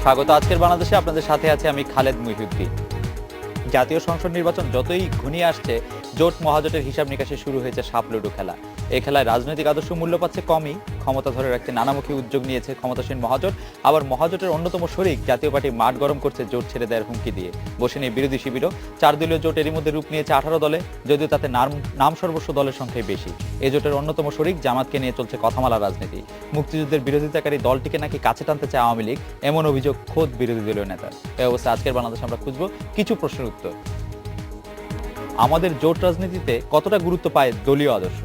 স্বাগত আজকের বাংলাদেশে। আপনাদের সাথে আছে আমি খালেদ মুহিউদ্দিন। জাতীয় সংসদ নির্বাচন যতই ঘনিয়ে আসছে, জোট মহাজোটের হিসাব নিকাশে শুরু হয়েছে সাপ লুডু খেলা। এই খেলায় রাজনৈতিক আদর্শ মূল্য পাচ্ছে কমই, ক্ষমতা ধরে রাখতে নানামুখী উদ্যোগ নিয়েছে ক্ষমতাসীন মহাজোট। আবার মহাজোটের অন্যতম শরিক জাতীয় পার্টি মাঠ গরম করছে জোট ছেড়ে দেওয়ার হুমকি দিয়ে। বসে নেই বিরোধী শিবিরও। 4 দলীয় জোট এরই মধ্যে রূপ নিয়েছে 18 দলে, যদিও তাতে নাম সর্বস্ব দলের সংখ্যাই বেশি। এই জোটের অন্যতম শরিক জামাতকে নিয়ে চলছে কথামালা রাজনীতি। মুক্তিযুদ্ধের বিরোধিতাকারী দলটিকে নাকি কাছে টানতে চায় আওয়ামী লীগ, এমন অভিযোগ খোদ বিরোধী দলীয় নেতার। এই অবস্থা আজকের বাংলাদেশে আমরা খুঁজবো কিছু প্রশ্নের উত্তর। আমাদের জোট রাজনীতিতে কতটা গুরুত্ব পায় দলীয় আদর্শ?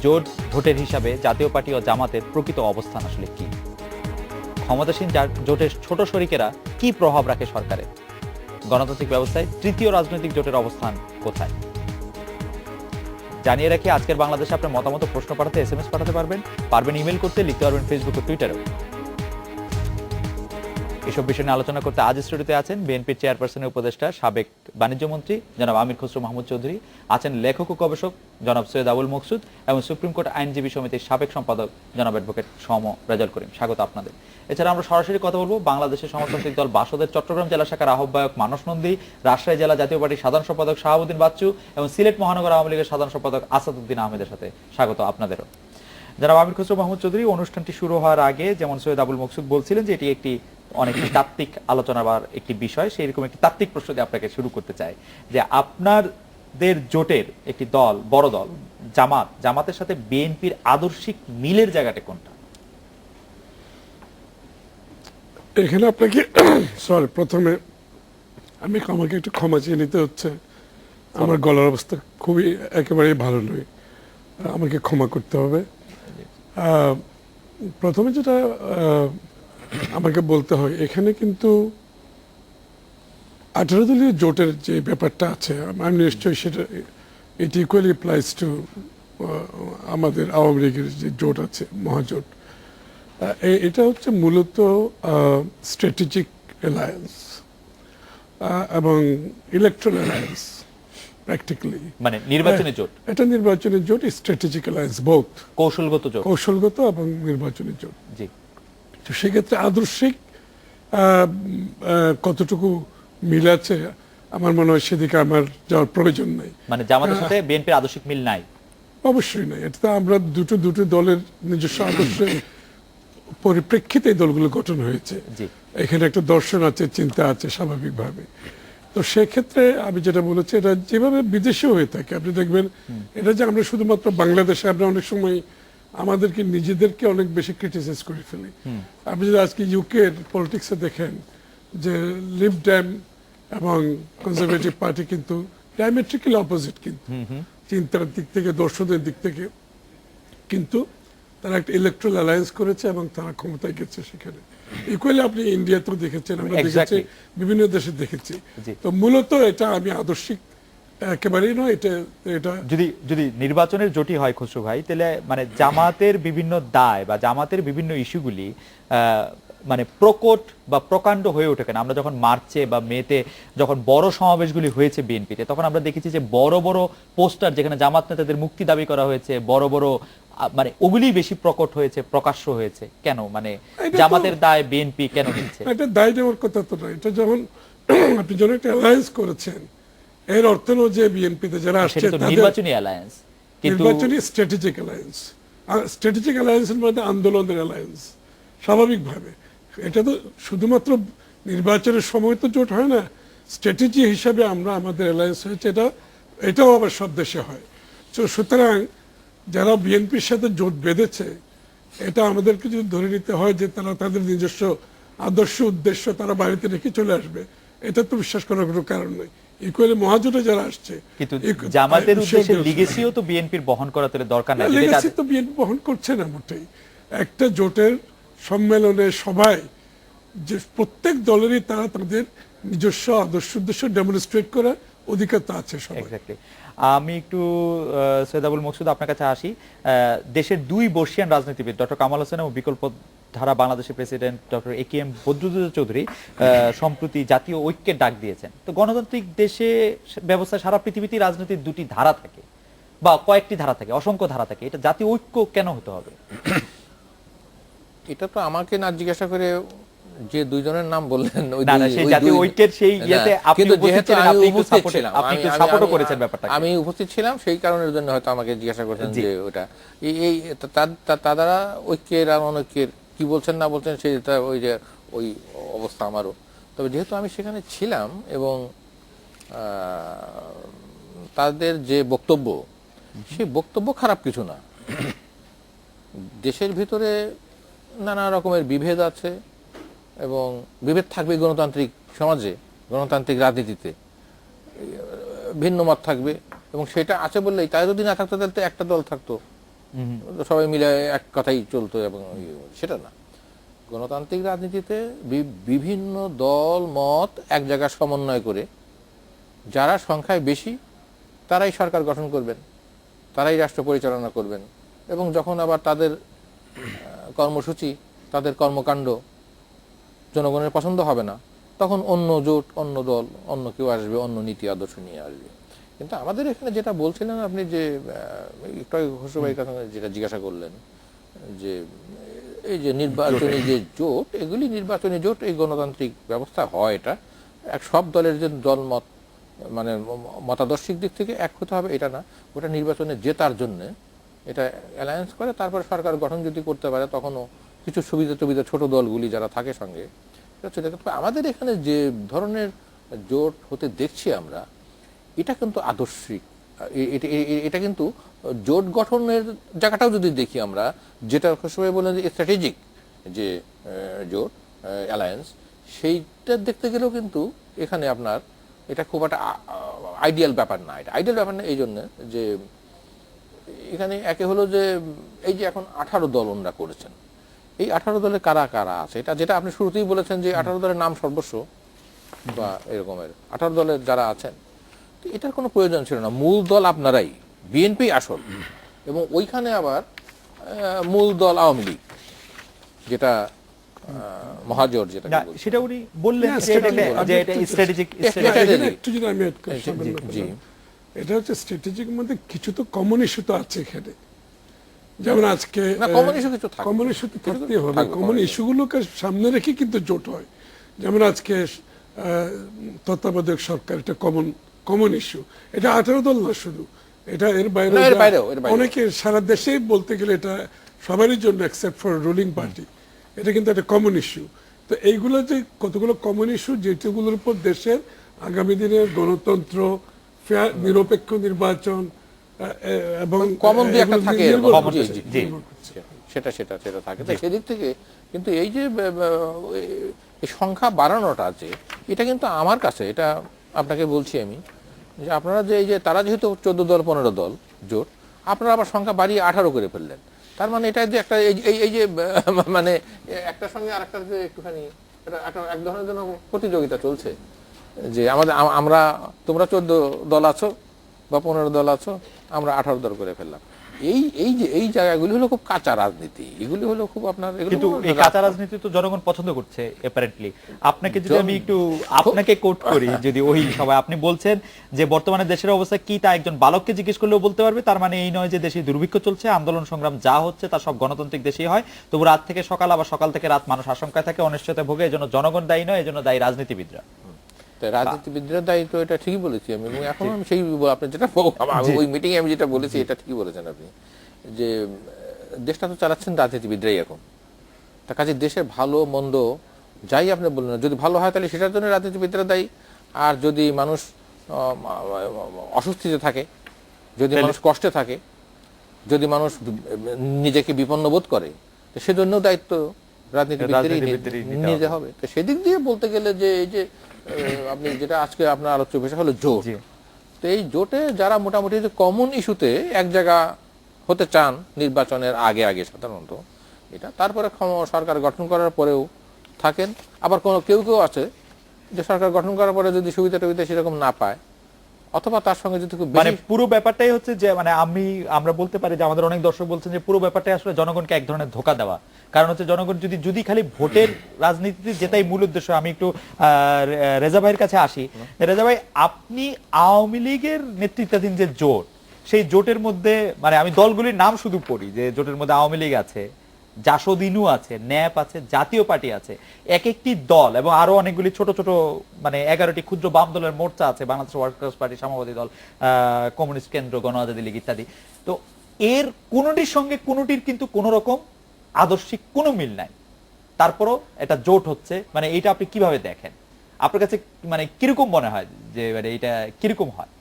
জোট ভোটের হিসাবে জাতীয় পার্টি ও জামাতের প্রকৃত অবস্থান আসলে কি? ক্ষমতাসীন জোটের ছোট শরিকেরা কি প্রভাব রাখে সরকারে? গণতান্ত্রিক ব্যবস্থায় তৃতীয় রাজনৈতিক জোটের অবস্থান কোথায়? জানিয়ে রাখি, আজকের বাংলাদেশে আপনার মতামত প্রশ্ন পাঠাতে SMS পাঠাতে পারবেন ইমেল করতে, লিখতে পারবেন ফেসবুক ও টুইটারেও। এসব বিষয় নিয়ে আলোচনা করতে আজ স্টুডিওতে আছেন বিএনপির চেয়ারপারসনের উপদেষ্টা সাবেক বাণিজ্য মন্ত্রী জনাব আমির খসরু মাহমুদ চৌধুরী, আছেন লেখক ও গবেষক জনাব সৈয়দ আবুল মকসুদ এবং সুপ্রিম কোর্ট আইনজীবী সমিতির সাবেক সম্পাদক জনাব অ্যাডভোকেট সম রেজাউল করিম। স্বাগত আপনাদের। এছাড়া আমরা সরাসরি কথা বলবো বাংলাদেশের সমাজতান্ত্রিক দল বাসদের চট্টগ্রাম জেলা শাখার আহ্বায়ক মানস নন্দী, রাজশাহী জেলা জাতীয় পার্টির সাধারণ সম্পাদক শাহাবুদ্দিন বাচ্চু এবং সিলেট মহানগর আওয়ামী লীগের সাধারণ সম্পাদক আসাদুদ্দিন আহমেদের সাথে। স্বাগত আপনাদেরও। জনাব আমির খসরু মাহমুদ চৌধুরী, অনুষ্ঠানটি শুরু হওয়ার আগে যেমন সৈয়দ আবুল মকসুদ বলছিলেন যে এটি একটি অনেক তাত্ত্বিক আলোচনার একটি বিষয়, সেই রকম একটি তাত্ত্বিক প্রশ্ন দিয়ে আপনাকে শুরু করতে চাই যে আপনাদের জোটের একটি দল, বড় দল জামাতের সাথে বিএনপির আদর্শিক মিলের জায়গাটা কোনটা? এখানে আপনাকে প্রথমে আমাকে একটু ক্ষমা চেয়ে নিতে হচ্ছে। আমার গলার অবস্থা খুবই একেবারেই ভালো নয়, আমাকে ক্ষমা করতে হবে। প্রথমে যেটা আমাকে বলতে হয়, এখানে কিন্তু 18 দলীয় জোটের যে ব্যাপারটা আছে, আমি নিশ্চয়ই সেটা ইট ইকুয়ালি অ্যাপ্লাইজ টু আমাদের আওয়ামী লীগের যে জোট আছে, মহাজোট। এটা হচ্ছে মূলত স্ট্র্যাটেজিক অ্যালায়েন্স এবং ইলেকট্রাল অ্যালায়েন্স, প্র্যাকটিক্যালি মানে নির্বাচনী জোট। এটা নির্বাচনী জোট, স্ট্র্যাটেজিক অ্যালায়েন্স, বোথ কৌশলগত এবং নির্বাচনী জোট। জি। তো সেক্ষেত্রে আদর্শিক কতটুকু মিল আছে আমার মনে হয় সেদিকে আমার যাওয়ার প্রয়োজন নাই। মানে জামাতের সাথে বিএনপির আদর্শিক মিল নাই? অবশ্যই নাই। এটা তো আমরা দুটো দলের নিজস্ব আদর্শের পরিপ্রেক্ষিতে এই দলগুলো গঠন হয়েছে। এখানে একটা দর্শন আছে, চিন্তা আছে স্বাভাবিকভাবে। তো সেক্ষেত্রে আমি যেটা বলেছি, এটা যেভাবে বিদেশে হয়ে থাকে আপনি দেখবেন, এটা যে আমরা শুধুমাত্র বাংলাদেশে আমরা অনেক সময় আমাদেরকে নিজেদেরকে অনেক বেশি ক্রিটিসাইজ করে ফেলি। আপনি যদি আজকে ইউকের পলিটিক্সে দেখেন যে লিভ ড্যাম এবং কনজারভেটিভ পার্টি কিন্তু ডায়ামেট্রিক্যালি অপোজিট, কিন্তু চিন্তার দিক থেকে, দর্শনের দিক থেকে, কিন্তু তারা একটা ইলেকট্রাল অ্যালায়েন্স করেছে এবং তারা ক্ষমতায় গেছে সেখানে। ইকুয়ালি আপনি ইন্ডিয়াতেও দেখেছেন, আমরা দেখেছি, বিভিন্ন দেশে দেখেছি। তো মূলত এটা আমি আদর্শিক একেবারেই নয়। এটা যদি নির্বাচনের জোটই হয় খসরু ভাই, তাহলে মানে জামাতের বিভিন্ন দায় বা জামাতের বিভিন্ন ইস্যুগুলি মানে প্রকট বা প্রকাণ্ড হয়ে ওঠে কেন? আমরা যখন মার্চে বা মেতে যখন বড় সমাবেশগুলি হয়েছে বিএনপিতে, তখন আমরা দেখেছি যে বড় বড় পোস্টার যেখানে জামাত নেতাদের মুক্তি দাবি করা হয়েছে, বড় বড় মানে ওগুলি বেশি প্রকট হয়েছে, প্রকাশ্য হয়েছে কেন? মানে জামাতের দায় বিএনপি কেন নিচ্ছে? এটা দায় দেওয়ার কথা তো নয়। এটা যখন আপনি যখন একটা অ্যালায়েন্স করেছেন, এর অর্থ নয় যে বিএনপিতে যারা আসছে নির্বাচনী অ্যালায়েন্স, নির্বাচনী স্ট্র্যাটেজিক অ্যালায়েন্স। স্ট্র্যাটেজিক অ্যালায়েন্সের মধ্যে আন্দোলনের অ্যালায়েন্স, স্বাভাবিকভাবে। এটা তো শুধুমাত্র নির্বাচনের সময় তো জোট হয় না, স্ট্র্যাটেজি হিসাবে আমরা আমাদের অ্যালায়েন্স হয়েছে। এটাও আবার সব দেশে হয়। সুতরাং যারা বিএনপির সাথে জোট বেঁধেছে, এটা আমাদেরকে যদি ধরে নিতে হয় যে তারা তাদের নিজস্ব আদর্শ উদ্দেশ্য তারা বাড়িতে রেখে চলে আসবে, এটা তো বিশ্বাস করার কোনো কারণ নেই। ইকুয়ালি মহাজোটে যারা আসছে, কিন্তু জামাতের উদ্দেশ্যে লিগেসিও তো বিএনপির বহন করা দরকার নাই। লিগেসি তো বিএনপি বহন করছে না মোটেই। একটা জোটের সম্মেলনে সবাই যে প্রত্যেক দলেরই তারা তাদের নিজস্ব আদর্শ উদ্দেশ্য ডেমনস্ট্রেট করার অধিকার তো আছে সবাই। আমি একটু সৈয়দ আবুল মকসুদ আপনার কাছে আসি। দেশের দুই বর্ষিয়ান রাজনীতিবিদ ডক্টর কামাল হোসেন এবং বিকল্প ধারা বাংলাদেশের president doctor AKM Badruddoza Chowdhury সম্প্রতি জাতীয় ঐক্যের ডাক দিয়েছেন। তো গণতান্ত্রিক দেশে ব্যবস্থা সারা পৃথিবীতে রাজনীতির দুটি ধারা থাকে বা কয়েকটি ধারা থাকে, অসংখ্য ধারা থাকে, এটা জাতীয় ঐক্য কেন হতে হবে? এটা তো আমাকে না জিজ্ঞাসা করে যে দুইজনের নাম বললেন না না সেই জাতীয় ঐক্যের সেই ইয়েতে আপনি কিন্তু উপস্থিত যেহেতু ছিলেন, আমি আপনি একটু উপস্থিত সাপোর্ট ছিলাম, আপনি একটু সাপোর্টও করেছেন ব্যাপারটা। আমি উপস্থিত ছিলাম সেই কারণের জন্য হয়তো আমাকে জিজ্ঞাসা করছেন জি। যে ওটা এই তারা ঐক্যের আর অনৈক্যের কি বলছেন না বলছেন সেটা ওই অবস্থা আমারও। তবে যেহেতু আমি সেখানে ছিলাম এবং তাদের যে বক্তব্য, সেই বক্তব্য খারাপ কিছু না। দেশের ভিতরে নানা রকমের বিভেদ আছে এবং বিভেদ থাকবে গণতান্ত্রিক সমাজে, গণতান্ত্রিক রাজনীতিতে ভিন্ন মত থাকবে এবং সেটা আছে বললেই, তাই যদি না থাকতো তাহলে তো একটা দল থাকতো, সবাই মিলে এক কথাই চলতো এবং সেটা না। গণতান্ত্রিক রাজনীতিতে বিভিন্ন দল মত এক জায়গায় সমন্বয় করে যারা সংখ্যায় বেশি তারাই সরকার গঠন করবেন, তারাই রাষ্ট্র পরিচালনা করবেন এবং যখন আবার তাদের কর্মসূচি, তাদের কর্মকাণ্ড জনগণের পছন্দ হবে না, তখন অন্য জোট, অন্য দল, অন্য কেউ আসবে, অন্য নীতি আদর্শ নিয়ে আসবে। কিন্তু আমাদের এখানে যেটা বলছিলেন আপনি, যে একটু আগে খসরু ভাইয়ের কথা যেটা জিজ্ঞাসা করলেন, যে এই যে নির্বাচনী যে জোট, এগুলি নির্বাচনী জোট, এই গণতান্ত্রিক ব্যবস্থা হয়, এটা এক সব দলের যে দলমত মানে মতাদর্শিক দিক থেকে এক হতে হবে এটা না, ওটা নির্বাচনে জেতার জন্য এটা অ্যালায়েন্স করে, তারপরে সরকার গঠন যদি করতে পারে তখনও কিছু সুবিধা ছোট দলগুলি যারা থাকে সঙ্গে এটা চলে। আমাদের এখানে যে ধরনের জোট হতে দেখছি আমরা, এটা কিন্তু আদর্শিক, এটা কিন্তু জোট গঠনের জায়গাটাও যদি দেখি আমরা, যেটা সবাই বলেন যে স্ট্র্যাটেজিক যে জোট অ্যালায়েন্স, সেইটা দেখতে গেলেও কিন্তু এখানে আপনার এটা খুব একটা আইডিয়াল ব্যাপার না। এটা আইডিয়াল ব্যাপার না এই জন্য যে এখানে একে হলো যে এই যে এখন 18 দল ওনারা করেছেন, এই 18 দলে কারা কারা আছে, এটা যেটা আপনি শুরুতেই বলেছেন যে 18 দলের নাম সর্বস্ব বা এরকমের 18 দলের যারা আছেন, এটার কোনো প্রয়োজন ছিল না। মূল দল আপনারাই, বিএনপি আসল, এবং ওইখানে আবার মূল দল আওয়ামী লীগ, যেটা মহাজোট, যেটা সেটা উনি বললেন যে এটা স্ট্র্যাটেজিক। একটু যদি আমি এটা হচ্ছে স্ট্র্যাটেজিক মধ্যে কিছু তো কমন ইস্যু তো আছে এখানে, যেমন আজকে কমন ইস্যু তো থাকতেই হবে, কমন ইস্যুগুলোকে সামনে রেখে কিন্তু জোট হয়। যেমন আজকে তত্ত্বাবধায়ক সরকার, এটা কমন ইস্যু, এটা 18 দল না শুধু, এটা এর বাইরে অনেকে সারা দেশেই বলতে গেলে এটা সবারই জন্য এক্সেপ্ট ফর রুলিং পার্টি, এটা কিন্তু একটা কমন ইস্যু। তো এইগুলো যে কতগুলো কমন ইস্যু, যেগুলোর উপর দেশের আগামী দিনের গণতন্ত্র, নিরপেক্ষ নির্বাচন এবং কমন দুই একটা থাকে, সেটা থাকে। সেদিক থেকে কিন্তু এই যে সংখ্যা বাড়ানোটা আছে, এটা কিন্তু আমার কাছে, এটা আপনাকে বলছি আমি, যে আপনারা যে এই যে তারা যেহেতু 14 দল 15 দল জোট, আপনারা আবার সংখ্যা বাড়িয়ে 18 করে ফেললেন, তার মানে এটা যে একটা এই যে মানে একটার সঙ্গে আরেকটার যে একটুখানি এক ধরনের যেন প্রতিযোগিতা চলছে, যে আমরা তোমরা 14 দল আছো বা 15 দল আছো, আমরা 18 দল করে ফেললাম। এই জায়গাগুলি হলো খুব কাঁচা রাজনীতি, এগুলি হলো খুব আপনার, কিন্তু এই কাঁচা রাজনীতি তো জনগণ পছন্দ করছে অ্যাপারেন্টলি। আপনাকে যদি আমি একটু আপনাকে কোট করি, যদি ওই সবাই আপনি বলছেন যে বর্তমানে দেশের অবস্থা কি তা একজন বালককে জিজ্ঞেস করলেও বলতে পারবে, তার মানে এই নয় যে দেশে দুর্ভিক্ষ চলছে, আন্দোলন সংগ্রাম যা হচ্ছে তা সব গণতান্ত্রিক দেশেই হয়, তবু রাত থেকে সকাল, আবার সকাল থেকে রাত মানুষ আশঙ্কায় থাকে, অনিশ্চয়তায় ভোগে, এজন্য জনগণ দায়ী নয়, এজন্য দায়ী রাজনীতিবিদরা। রাজনীতিবিদরা দায়িত্ব, এটা ঠিকই বলেছি আমি, এবং এখন আমি সেই আপনি যেটা ওই মিটিং এ আমি যেটা বলেছি এটা ঠিকই বলেছেন আপনি, যে দেশটা তো চালাচ্ছেন রাজনীতিবিদরাই এখন। তা কাজে দেশের ভালো মন্দ যাই আপনি বললেন, যদি ভালো হয় তাহলে সেটার জন্য রাজনীতিবিদরা দায়ী, আর যদি মানুষ অস্বস্তিতে থাকে, যদি মানুষ কষ্টে থাকে, যদি মানুষ নিজেকে বিপন্ন বোধ করে, সেজন্য দায়িত্ব রাজনীতিবিদদেরই নিতে হবে। তো সেদিক দিয়ে বলতে গেলে যে এই যে আপনি যেটা আজকে আপনার আলোচ্য বিষয় হলো জোট, তো এই জোটে যারা মোটামুটি কমন ইস্যুতে এক জায়গা হতে চান নির্বাচনের আগে সাধারণত, এটা তারপরে সরকার গঠন করার পরেও থাকেন, আবার কেউ আছে যে সরকার গঠন করার পরে যদি সুবিধা টুবিধা সেরকম না পায়, অথবা তার সঙ্গে যদি খুব মানে পুরো ব্যাপারটাই হচ্ছে যে মানে আমরা বলতে পারি যে আমাদের অনেক দর্শক বলছেন যে পুরো ব্যাপারটাই আসলে জনগণকে এক ধরনের ধোঁকা দেওয়া। কারণ হচ্ছে জনগণ যদি খালি ভোটের রাজনীতিতে যেটাই মূল উদ্দেশ্য। আমি একটু রেজা ভাইয়ের কাছে আসি। রেজা ভাই, আপনি আওয়ামী লীগের নেতৃত্বাধীন যে জোট, সেই জোটের মধ্যে মানে আমি দলগুলির নাম শুধু পড়ি, যে জোটের মধ্যে আওয়ামী লীগ আছে, জাসদিনু আছে, ন্যাপ আছে, জাতীয় পার্টি আছে, এক একটি দল এবং আরো অনেকগুলি ছোট ছোট মানে 11টি ক্ষুদ্র বাম দলের মোর্চা আছে, বাংলাদেশ ওয়ার্কার্স পার্টি, সাম্যবাদী দল, কমিউনিস্ট কেন্দ্র, গণ আজাদী লীগ ইত্যাদি। তো এর কোনটির সঙ্গে কোনটির কিন্তু কোন রকম আদর্শিক কোনো মিল নাই, তারপরও এটা জোট হচ্ছে, মানে এইটা আপনি কিভাবে দেখেন? আপনার কাছে মানে কিরকম মনে হয় যে মানে এটা কিরকম হয়?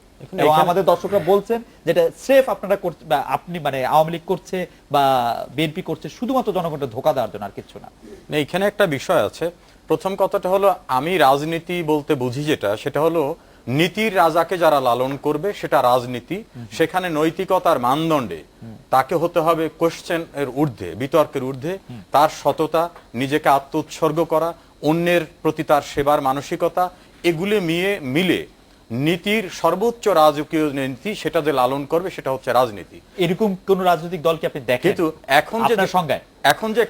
এবং আমাদের দর্শকরা বলছেন যেটা স্রেফ আপনারা করছে বা আপনি মানে আওয়ামী লীগ করছে বা বিএনপি করছে শুধুমাত্র জনগণকে ধোঁকা দেওয়ার জন্য, আর কিছু না। এইখানে একটা বিষয় আছে। প্রথম কথাটা হলো, আমি রাজনীতি বলতে বুঝি যেটা, সেটা হলো নীতির রাজাকে যারা লালন করবে সেটা রাজনীতি। সেখানে নৈতিকতার মানদণ্ডে তাকে হতে হবে কোশ্চেন এর ঊর্ধ্বে, বিতর্কের ঊর্ধ্বে। তার সততা, নিজেকে আত্ম উৎসর্গ করা, অন্যের প্রতি তার সেবার মানসিকতা, এগুলি মিলে নীতির সর্বোচ্চ রাজকীয় নীতি সেটা যে লালন করবে সেটা হচ্ছে রাজনীতি। এরকম কোন রাজনৈতিক দলকে আপনি দেখেন? কিন্তু এখন যে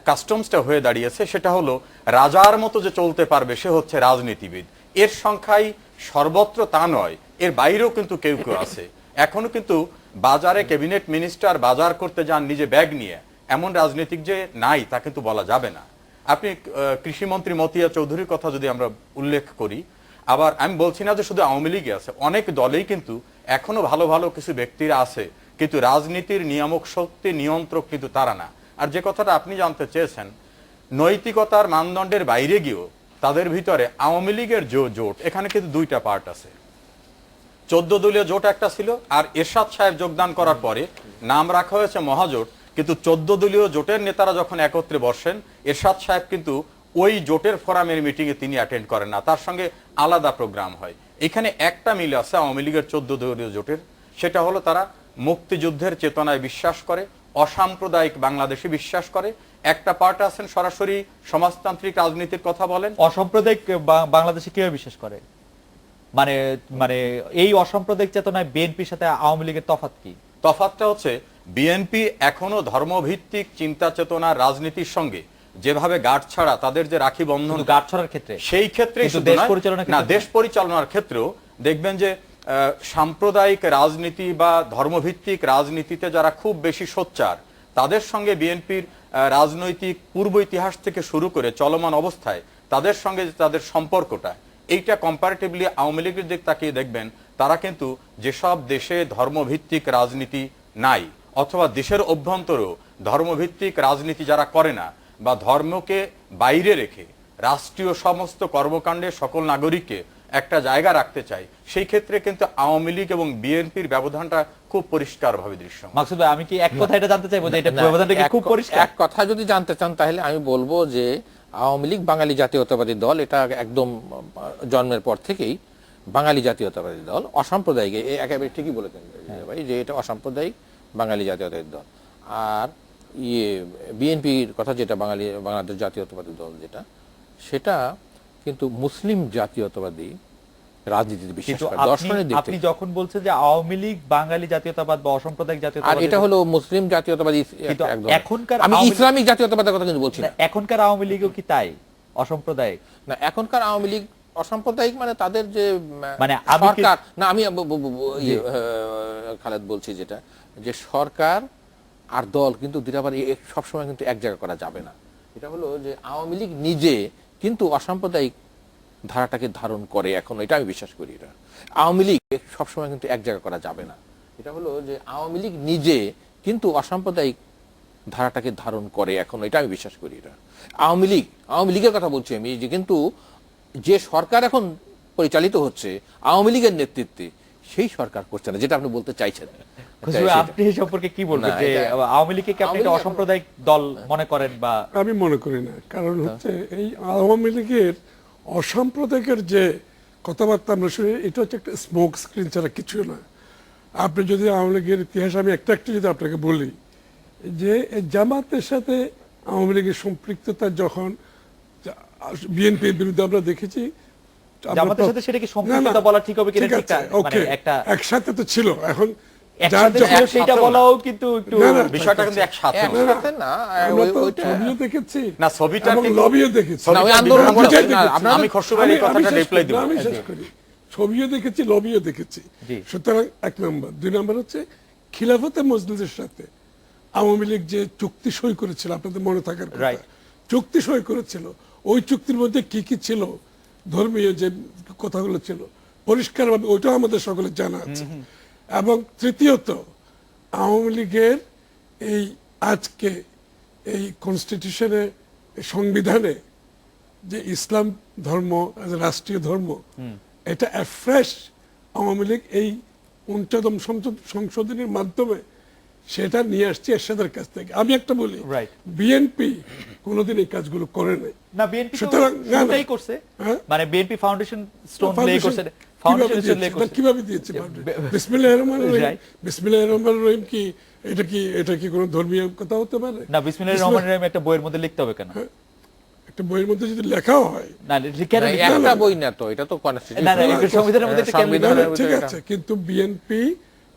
কাস্টমসটা হয়ে দাঁড়িয়েছে সেটা হলো রাজার মতো যে চলতে পারবে সে হচ্ছে রাজনীতিবিদ। এর সংখ্যাই সর্বত্র তা নয়, এর বাইরেও কিন্তু কেউ কেউ আছে। এখনো কিন্তু বাজারে ক্যাবিনেট মিনিস্টার বাজার করতে যান নিজে ব্যাগ নিয়ে, এমন রাজনীতিক যে নাই তা কিন্তু বলা যাবে না। আপনি কৃষিমন্ত্রী মতিয়া চৌধুরীর কথা যদি আমরা উল্লেখ করি, আবার আমি বলছি না যে শুধু আওয়ামী লীগে আছে, অনেক দলেই কিন্তু এখনো ভালো ভালো কিছু ব্যক্তিরা আছে, কিন্তু রাজনীতির নিয়ামক শক্তি নিয়ন্ত্রক কিন্তু তারা না। আর যে কথাটা আপনি জানতে চেয়েছেন, নৈতিকতার মানদণ্ডের বাইরে গিয়েও তাদের ভিতরে আওয়ামী লীগের জোট, এখানে কিন্তু দুইটা পার্ট আছে। 14 দলীয় জোট একটা ছিল, আর এরশাদ সাহেব যোগদান করার পরে নাম রাখা হয়েছে মহাজোট। কিন্তু 14 দলীয় জোটের নেতারা যখন একত্রে বসেন, এরশাদ সাহেব কিন্তু ওই জোটের ফোরামের মিটিং এ তিনি অ্যাটেন্ড করেন না, তার সঙ্গে আলাদা প্রোগ্রাম হয়। এখানে একটা মিল আছে আওয়ামী লীগের 14 দলীয় জোটের, সেটা হলো তারা মুক্তিযুদ্ধের চেতনায় বিশ্বাস করে, অসাম্প্রদায়িক বাংলাদেশে বিশ্বাস করে। একটা পার্ট আছেন সরাসরি সমাজতান্ত্রিক রাজনীতির কথা বলেন। অসাম্প্রদায়িক বাংলাদেশে কিভাবে বিশ্বাস করে? মানে মানে এই অসাম্প্রদায়িক চেতনায় বিএনপির সাথে আওয়ামী লীগের তফাৎ কি? তফাৎটা হচ্ছে বিএনপি এখনো ধর্মভিত্তিক চিন্তা চেতনার রাজনীতির সঙ্গে যেভাবে গাঁট ছাড়া তাদের যে রাখি বন্ধন, গাঁট ছাড়ার ক্ষেত্রে সেই ক্ষেত্রে দেশ পরিচালনার ক্ষেত্রেও দেখবেন যে সাম্প্রদায়িক রাজনীতি বা ধর্মভিত্তিক রাজনীতিতে যারা খুব বেশি সোচ্চার, তাদের সঙ্গে বিএনপির রাজনৈতিক পূর্ব ইতিহাস থেকে শুরু করে চলমান অবস্থায় তাদের সঙ্গে তাদের সম্পর্কটা, এইটা কম্পারেটিভলি আওয়ামী লীগের দিক তাকিয়ে দেখবেন তারা কিন্তু যেসব দেশে ধর্মভিত্তিক রাজনীতি নাই, অথবা দেশের অভ্যন্তরেও ধর্মভিত্তিক রাজনীতি যারা করে না বা ধর্মকে বাইরে রেখে রাষ্ট্রীয় সমস্ত কর্মকাণ্ডে সকল নাগরিককে একটা জায়গা রাখতে চায়, সেই ক্ষেত্রে কিন্তু আওয়ামী লীগ এবং বিএনপির ব্যবধানটা খুব পরিষ্কারভাবে দৃশ্যমান। মাকসুদ ভাই, আমি কি এক কথা এটা জানতে চাইবো যে এটা ব্যবধানটা কি খুব পরিষ্কার? এক কথা যদি জানতে চান তাহলে আমি বলবো যে আওয়ামী লীগ বাঙালি জাতীয়তাবাদী দল, এটা একদম জন্মের পর থেকেই বাঙালি জাতীয়তাবাদী দল, অসাম্প্রদায়িক। একেবারে ঠিকই বলেছেন ভাই যে এটা অসাম্প্রদায়িক বাঙালি জাতীয়তাবাদী দল। আর বিএনপির কথা যেটা বাংলাদেশ জাতীয়তাবাদী দল যেটা, সেটা কিন্তু মুসলিম জাতীয়তাবাদী রাজনীতিতে বিশ্বাস করে, দর্শনের দিক থেকে। আপনি যখন বলছেন যে আওয়ামী লীগ বাঙালি জাতীয়তাবাদ বা অসাম্প্রদায়িক জাতীয়তাবাদ, আর এটা হলো মুসলিম জাতীয়তাবাদী, এখনকার আমি ইসলামিক জাতীয়তাবাদের কথা কিন্তু বলছি না। এখনকার আওয়ামী লীগও কি তাই অসাম্প্রদায়িক? না, এখনকার আওয়ামী লীগ অসাম্প্রদায়িক মানে তাদের যে মানে সরকার, না আমি খালেদ বলছি যেটা, যে সরকার আর দল কিন্তু দুটাবার সবসময় কিন্তু এক জায়গা করা যাবে না। এটা হলো যে আওয়ামী লীগ নিজে কিন্তু অসাম্প্রদায়িক ধারাটাকে ধারণ করে এখন, এটা আমি বিশ্বাস করি। এটা আওয়ামী লীগ সবসময় কিন্তু এক জায়গা করা যাবে না। এটা হলো যে আওয়ামী লীগ নিজে কিন্তু অসাম্প্রদায়িক ধারাটাকে ধারণ করে এখন, এটা আমি বিশ্বাস করি। এটা আওয়ামী লীগের কথা বলছি আমি, যে কিন্তু যে সরকার এখন পরিচালিত হচ্ছে আওয়ামী লীগের নেতৃত্বে, সেই সরকার করছে না, যেটা আপনি বলতে চাইছেন। আপনি এই সম্পর্কে কি বলবেন যে আওয়ামী লীগকে কি আপনি একটা অসাম্প্রদায়িক দল মনে করেন? বা আমি মনে করি না, কারণ হচ্ছে এই আওয়ামী লীগের অসাম্প্রদায়িকের যে কথাবার্তা আমরা শুনি, এটা হচ্ছে একটা স্মোক স্ক্রিন ছাড়া কিছু না। আপনি যদি আওয়ামী লীগের ইতিহাস আমি একটা যদি আপনাকে বলি, যে জামাতের সাথে আওয়ামী লীগের সম্পৃক্ততা যখন বিএনপির বিরুদ্ধে আমরা দেখেছি, জামাতের সাথে সেটা কি সম্পৃক্ততা বলা ঠিক হবে কিনা? মানে একটা একসাথে তো ছিল, এখন সেটা বলাও কিন্তু একটু বিষয়টা কিন্তু একসাথে না। ছবিও দেখেছি না, ছবিটা লবিও দেখেছি, আমি খসরুভাইয়ের এই কথাটা রিপ্লাই দেব। আমি শেষ করি, ছবিও দেখেছি, লবিও দেখেছি। সুতরাং 1 নম্বর। 2 নম্বর হচ্ছে খিলাফতে মজলিসের সাথে আওয়ামী লীগ যে চুক্তি সই করেছিল, আপনাদের মনে থাকার কথা, Right. চুক্তি সই করেছিল, ওই চুক্তির মধ্যে কি কি ছিল, ধর্মীয় যে কথাগুলো ছিল পরিষ্কারভাবে, ওইটাও আমাদের সকলের জানা আছে। এবং তৃতীয়ত, আওয়ামী লীগের এই আজকে এই কনস্টিটিউশনে, সংবিধানে যে ইসলাম ধর্ম রাষ্ট্রীয় ধর্ম, এটা ফ্রেশ আওয়ামী লীগ এই 49তম সংশোধনীর মাধ্যমে সেটা নিয়ে আসছে এরশাদের কাছ থেকে। আমি একটা বলি, Right. বিএনপি কোনোদিন এই কাজগুলো করে নাই। না, বিএনপি সুতরাং না, না। শুরুটাই করছে, হ্যাঁ? মানে বিএনপি ফাউন্ডেশন স্টোন লে Foundation করছে, কিভাবে ফাউন্ডেশন স্টোন লে দিয়েছে? করছে। কিভাবে দিয়েছে? বিসমিল্লাহির রহমানির রহিম, Right. বিসমিল্লাহির রহমানির রহিম কি এটা কি কোনো ধর্মীয় কথা হতে পারে? না, বিসমিল্লাহির রহমানির রহিম একটা বইয়ের মধ্যে লিখতে হবে কেন? একটা বইয়ের মধ্যে যদি লেখাও হয়, না, লিখে না, একটা বই না তো, এটা তো না, না, কনস্টিটিউশন, এটা সংবিধানের মধ্যে একটা কেন লিখতে হবে? সংবিধানের ঠিক ভিতরে আছে, কিন্তু বিএনপি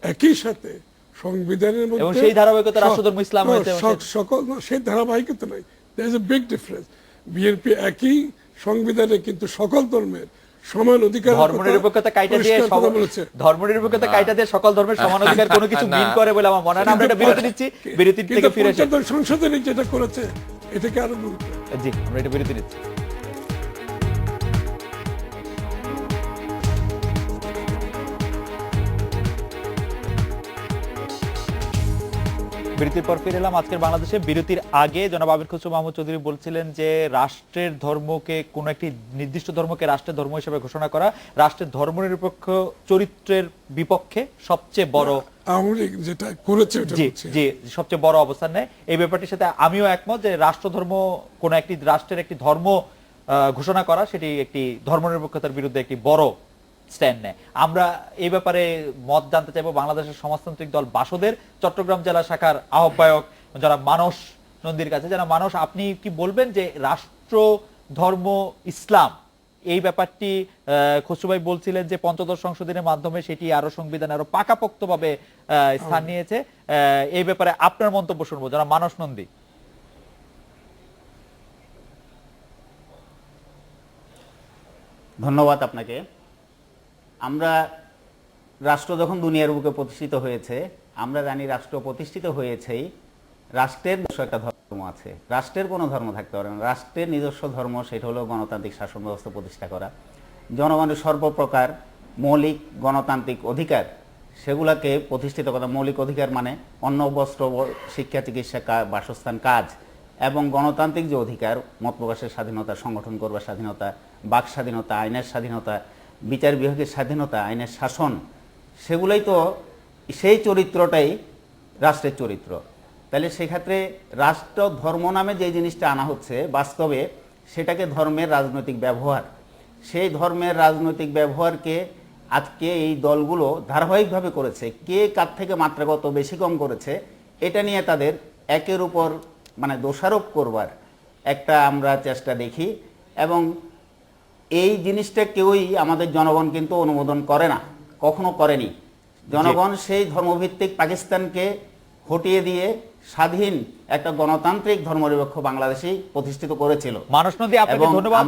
একই সাথে সংবিধানের মধ্যে এবং সেই ধারাবাহিকতা রাষ্ট্রধর্ম ইসলাম হয়েছে, এবং সকল না, সেই ধারাবাহিকতা নাই। There is a big difference. BNP একই সংবিধানে কিন্তু সকল ধর্মের সমান অধিকার, ধর্মনিরপেক্ষতা কাইটা দিয়ে ধর্মনিরপেক্ষতা কাইটা দিয়ে সকল ধর্মের সমান অধিকার কোনো কিছু না। মিন করে বলে আমার মনে হয় না। আমরা এটা বিরতি নিচ্ছি, বিরতি থেকে ফিরে আসি। সংশোধনী যেটা করেছে এটাকে আরো গুরুত্ব। জি, আমরা এটা বিরতি নিচ্ছি। বিরতির পর ফিরে এলাম। আজকের বাংলাদেশে বিরতির আগে জনাব আমির খসরু মাহমুদ চৌধুরী বলছিলেন যে রাষ্ট্রের ধর্মকে, কোন একটি নির্দিষ্ট ধর্মকে রাষ্ট্রের ধর্ম হিসেবে ঘোষণা করা রাষ্ট্রের ধর্মনিরপেক্ষ চরিত্রের বিপক্ষে সবচেয়ে বড়, আওয়ামী লীগ যেটা করেছে ওটা জি হচ্ছে জি সবচেয়ে বড় অবস্থান নেয়। এই ব্যাপারটির সাথে আমিও একমত যে রাষ্ট্রধর্ম, কোন একটি রাষ্ট্রের একটি ধর্ম ঘোষণা করা, সেটি একটি ধর্মনিরপেক্ষতার বিরুদ্ধে একটি বড় স্ট্যান্ড নেয়। আমরা এই ব্যাপারে মত জানতে চাইবো বাংলাদেশের সমাজতান্ত্রিক দল বাসদের চট্টগ্রাম জেলা শাখার আহ্বায়ক যারা মানস নন্দীর কাছে। যারা মানস, আপনি কি বলবেন যে রাষ্ট্র ধর্ম ইসলাম এই ব্যাপারটি, খসরু ভাই বলছিলেন যে পঞ্চদশ সংশোধনের মাধ্যমে সেটি আরো সংবিধানে আরো পাকাপোক্তভাবে স্থান নিয়েছে, এই ব্যাপারে আপনার মন্তব্য শুনবো। যারা মানস নন্দী। ধন্যবাদ আপনাকে। আমরা রাষ্ট্র যখন দুনিয়ার বুকে প্রতিষ্ঠিত হয়েছে, আমরা জানি রাষ্ট্র প্রতিষ্ঠিত হয়েছেই রাষ্ট্রের নিজস্ব একটা ধর্ম আছে। রাষ্ট্রের কোনো ধর্ম থাকতে পারে না। রাষ্ট্রের নিজস্ব ধর্ম সেটা হলো গণতান্ত্রিক শাসন ব্যবস্থা প্রতিষ্ঠা করা, জনগণের সর্বপ্রকার মৌলিক গণতান্ত্রিক অধিকার সেগুলোকে প্রতিষ্ঠিত করা। মৌলিক অধিকার মানে অন্ন, বস্ত্র, শিক্ষা, চিকিৎসা, বাসস্থান, কাজ, এবং গণতান্ত্রিক যে অধিকার, মত প্রকাশের স্বাধীনতা, সংগঠন করবার স্বাধীনতা, বাক স্বাধীনতা, আইনের স্বাধীনতা, বিচার বিভাগের স্বাধীনতা, আইনের শাসন, সেগুলোই তো, সেই চরিত্রটাই রাষ্ট্রের চরিত্র। তাহলে সেক্ষেত্রে রাষ্ট্র ধর্ম নামে যে জিনিসটা আনা হচ্ছে, বাস্তবে সেটাকে ধর্মের রাজনৈতিক ব্যবহার। সেই ধর্মের রাজনৈতিক ব্যবহারকে আজকে এই দলগুলো ধারাবাহিকভাবে করেছে। কে কার থেকে মাত্রাগত বেশি কম করেছে এটা নিয়ে তাদের একের উপর মানে দোষারোপ করবার একটা আমরা চেষ্টা দেখি, এবং এই জিনিসটা কেউই আমাদের জনগণ কিন্তু অনুমোদন করে না, কখনো করেনি। জনগণ সেই ধর্মভিত্তিক পাকিস্তানকে হটিয়ে দিয়ে স্বাধীন একটা গণতান্ত্রিক ধর্মনিরপেক্ষ বাংলাদেশই প্রতিষ্ঠিত করেছিল। মানস নদী, আপনাকে ধন্যবাদ।